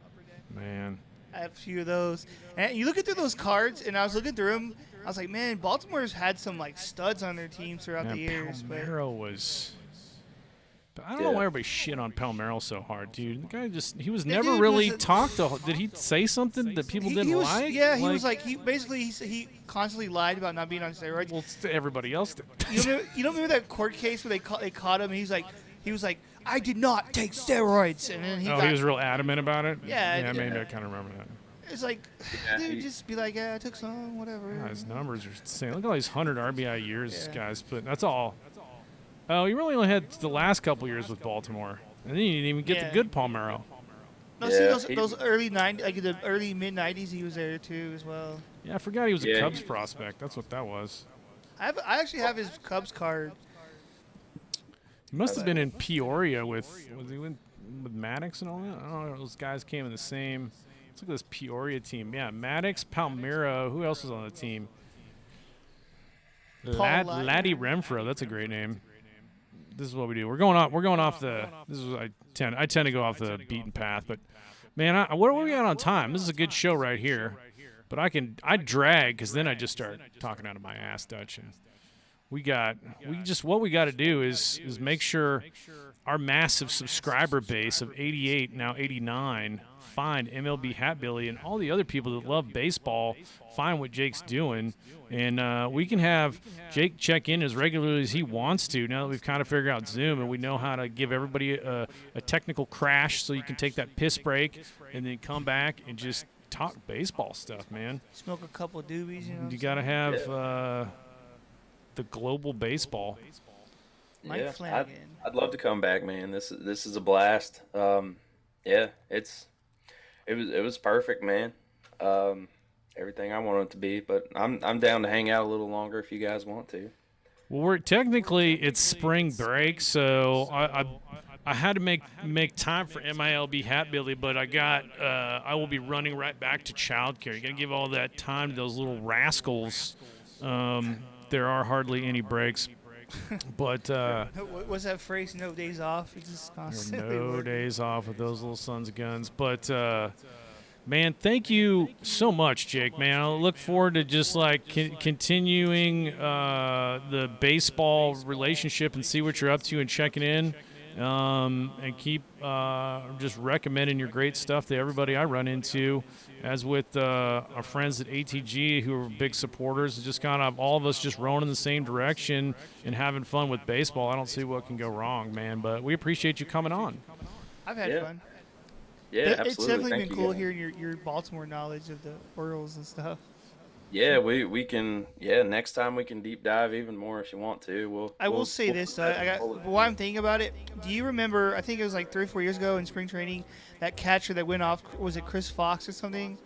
Man. I have a few of those. And you look through those cards, and I was looking through them. I was like, man, Baltimore's had some like studs on their teams throughout the years. Palmeiro was. But I don't know why everybody shit on Palmeiro so hard, dude. The guy he was never dude really was talked to. Did he say something that people didn't he was, like? Yeah, he was like, he constantly lied about not being on steroids. Well, everybody else did. You don't remember that court case where they caught him? And he was like, I did not take steroids, and then he he was real adamant about it. Yeah, maybe I kind of remember that. It's like, dude, just be like, yeah, I took some, whatever. God, his numbers are insane. Look at all these 100 RBI years this guy's put. That's all. Oh, you really only had the last couple years with Baltimore, and then you didn't even get the good Palmeiro. No, see those early the early mid '90s, he was there too as well. Yeah, I forgot he was a Cubs prospect. That's what that was. I actually have his Cubs card. He must have been in Peoria with Maddox and all that. I don't know. Those guys came in the same. Let's look at this Peoria team. Yeah, Maddox, Palmeiro. Who else was on the team? Laddie Renfro. That's a great name. This is what we do. We're going off the. This is I tend to go off the beaten path, but man, what are we at on time? This is a good show right here, but I drag because then I just start talking out of my ass, Dutch, and what we got to do is make sure our massive subscriber base of 88, now 89, find MiLB Hatbilly and all the other people that love baseball find what Jake's doing, and we can have Jake check in as regularly as he wants to now that we've kind of figured out Zoom and we know how to give everybody a technical crash so you can take that piss break and then come back and just talk baseball stuff, man. Smoke a couple of doobies, You got to have the global baseball. Mike Flanagan. I'd love to come back, man. This is a blast. It was perfect, man. Everything I wanted it to be, but I'm down to hang out a little longer if you guys want to. Well, it's spring break, so I had to make time for MiLB Hatbilly, but I will be running right back to childcare. You got to give all that time to those little rascals. There are hardly any breaks. But what's that phrase? No days off. It's just constantly no working. days off with those little sons of guns. But man, thank you so much, Jake. Man, I look forward to just like continuing the baseball relationship and see what you're up to and checking in. And keep just recommending your great stuff to everybody I run into, as with our friends at ATG who are big supporters. Just kind of all of us just rowing in the same direction and having fun with baseball. I don't see what can go wrong, man, but we appreciate you coming on. I've had fun. Yeah, absolutely. It's definitely Thank been you, cool guys. hearing your Baltimore knowledge of the Orioles and stuff. Yeah, we can. Yeah, next time we can deep dive even more if you want to. I will say this. While I'm thinking about it, do you remember? I think it was like 3 or 4 years ago in spring training. That catcher that went off, was it Chris Fox or something?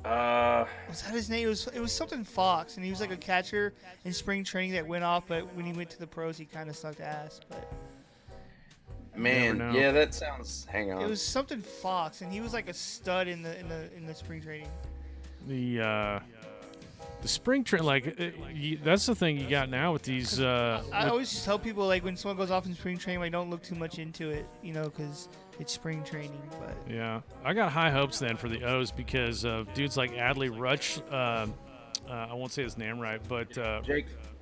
Was that his name? It was something Fox, and he was like a catcher in spring training that went off. But when he went to the pros, he kind of sucked ass. But Man, yeah, that sounds. Hang on. it was something Fox, and he was like a stud in the spring training. The spring training, that's the thing you got now with these. I always just tell people, like, when someone goes off in spring training, like, don't look too much into it, because it's spring training. But yeah, I got high hopes then for the O's because of dudes like Adley Rutsch. I won't say his name right, but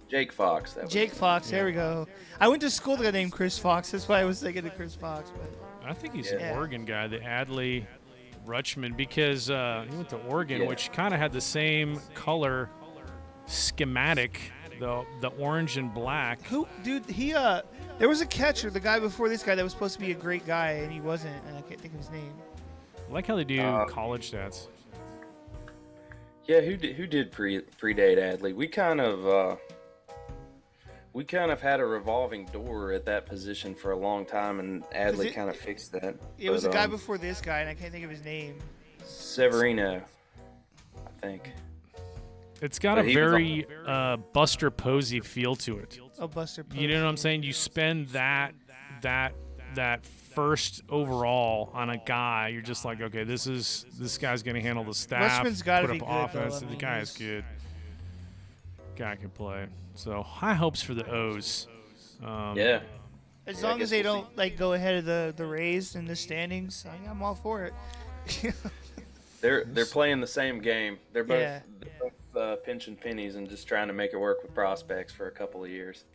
Jake Fox. Jake Fox, there we go. I went to school with a guy named Chris Fox. That's why I was thinking of Chris Fox. But I think he's an Oregon guy, the Adley Rutschman, because he went to Oregon, which kind of had the same color schematic, the orange and black. Dude, there was a catcher, the guy before this guy, that was supposed to be a great guy, and he wasn't, and I can't think of his name. I like how they do college stats. Yeah, who did predate Adley? We kind of had a revolving door at that position for a long time, and Adley kind of fixed that. It was the guy before this guy, and I can't think of his name. Severino, I think. It's got a very Buster Posey feel to it. Oh, Buster Posey. You know what I'm saying? You spend that first overall on a guy, you're just like, okay, this guy's going to handle the staff, Rutschman's gotta put be up good, offense. though. I The mean, guy is good. Guy can play. So high hopes for the O's. Yeah. As long as they don't go ahead of the Rays in the standings, I'm all for it. They're playing the same game. They're both, pinching pennies and just trying to make it work with prospects for a couple of years.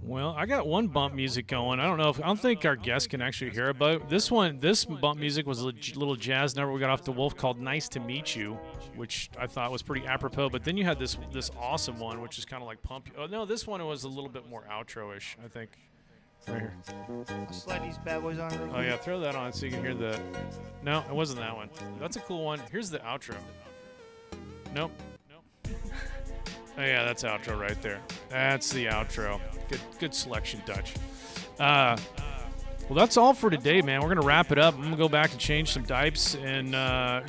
Well, I got one bump music going. I don't think our guest can actually hear it, but this bump music was a little jazz number we got off the Wolf called "Nice to Meet You," which I thought was pretty apropos. But then you had this awesome one, which is kind of like pump. Oh no, this one was a little bit more outro-ish, I think. Right here. I'll slide these bad boys on. Oh yeah, throw that on so you can hear the. No, it wasn't that one. That's a cool one. Here's the outro. Nope. Oh yeah, that's outro right there. That's the outro. Good selection, Dutch. Well, that's all for today, man. We're gonna wrap it up. I'm gonna go back and change some dipes and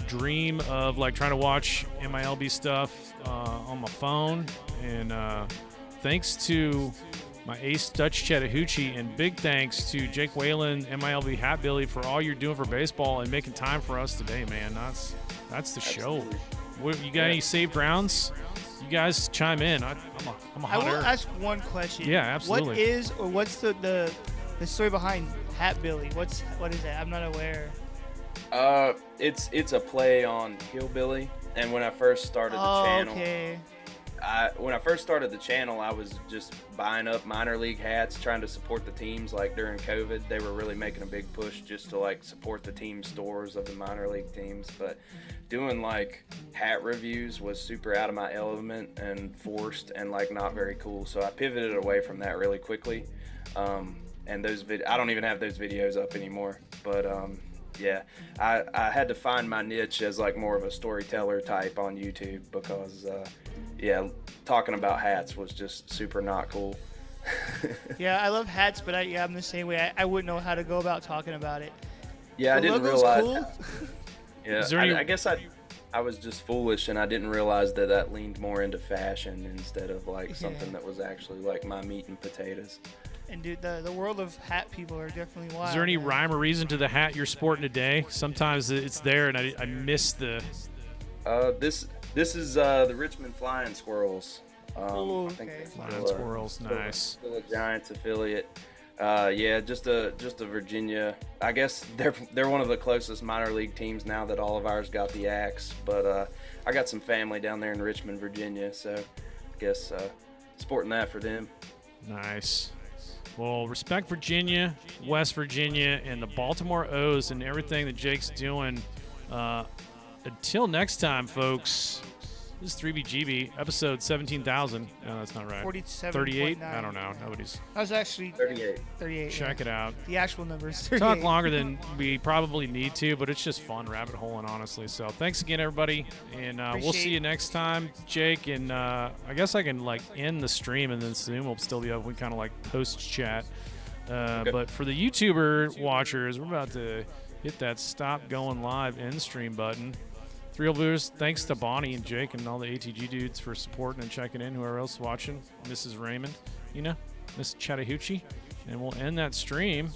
dream of trying to watch MiLB stuff on my phone. And thanks to my ace Dutch Chattahoochee, and big thanks to Jake Whalen, MiLB Hatbilly, for all you're doing for baseball and making time for us today, man. That's the show. You got any saved rounds? You guys chime in. I'm a hunter. I will ask one question. Yeah, absolutely. What's the story behind Hatbilly? What is that? I'm not aware. It's a play on hillbilly, and when I first started the channel, okay. When I first started the channel, I was just buying up minor league hats, trying to support the teams. Like during COVID, they were really making a big push just to support the team stores of the minor league teams. But doing hat reviews was super out of my element and forced and not very cool. So I pivoted away from that really quickly. And I don't even have those videos up anymore. But yeah, I had to find my niche as like more of a storyteller type on YouTube because yeah, talking about hats was just super not cool. Yeah, I love hats, but I'm the same way. I wouldn't know how to go about talking about it. Yeah, I didn't logo's realize. Cool. Yeah, I guess I was just foolish, and I didn't realize that leaned more into fashion instead of like something that was actually like my meat and potatoes. And dude, the world of hat people are definitely wild. Is there any man. rhyme or reason to the hat you're sporting today? Sometimes it's there, and I miss the. This is the Richmond Flying Squirrels. Oh, I think okay. Flying Squirrels, nice. Still a Giants affiliate. Yeah, just a Virginia. I guess they're one of the closest minor league teams now that all of ours got the axe. But I got some family down there in Richmond, Virginia, so I guess sporting that for them. Nice. Well, respect Virginia, West Virginia, and the Baltimore O's and everything that Jake's doing. Until next time, folks, this is 3BGB, episode 17,000. No, that's not right. 47.9. 38? I don't know. Nobody's. I was actually 38. 38. Check it out. The actual numbers. 38. Talk longer than we probably need to, but it's just fun rabbit holing, honestly. So thanks again, everybody, and we'll see you next time, Jake. And I guess I can like end the stream, and then Zoom will still be up. We kind of like post chat. Okay. But for the YouTuber watchers, we're about to hit that stop going live end stream button. Real Blues, thanks to Bonnie and Jake and all the ATG dudes for supporting and checking in. Whoever else watching, Mrs. Raymond, Miss Chattahoochee, and we'll end that stream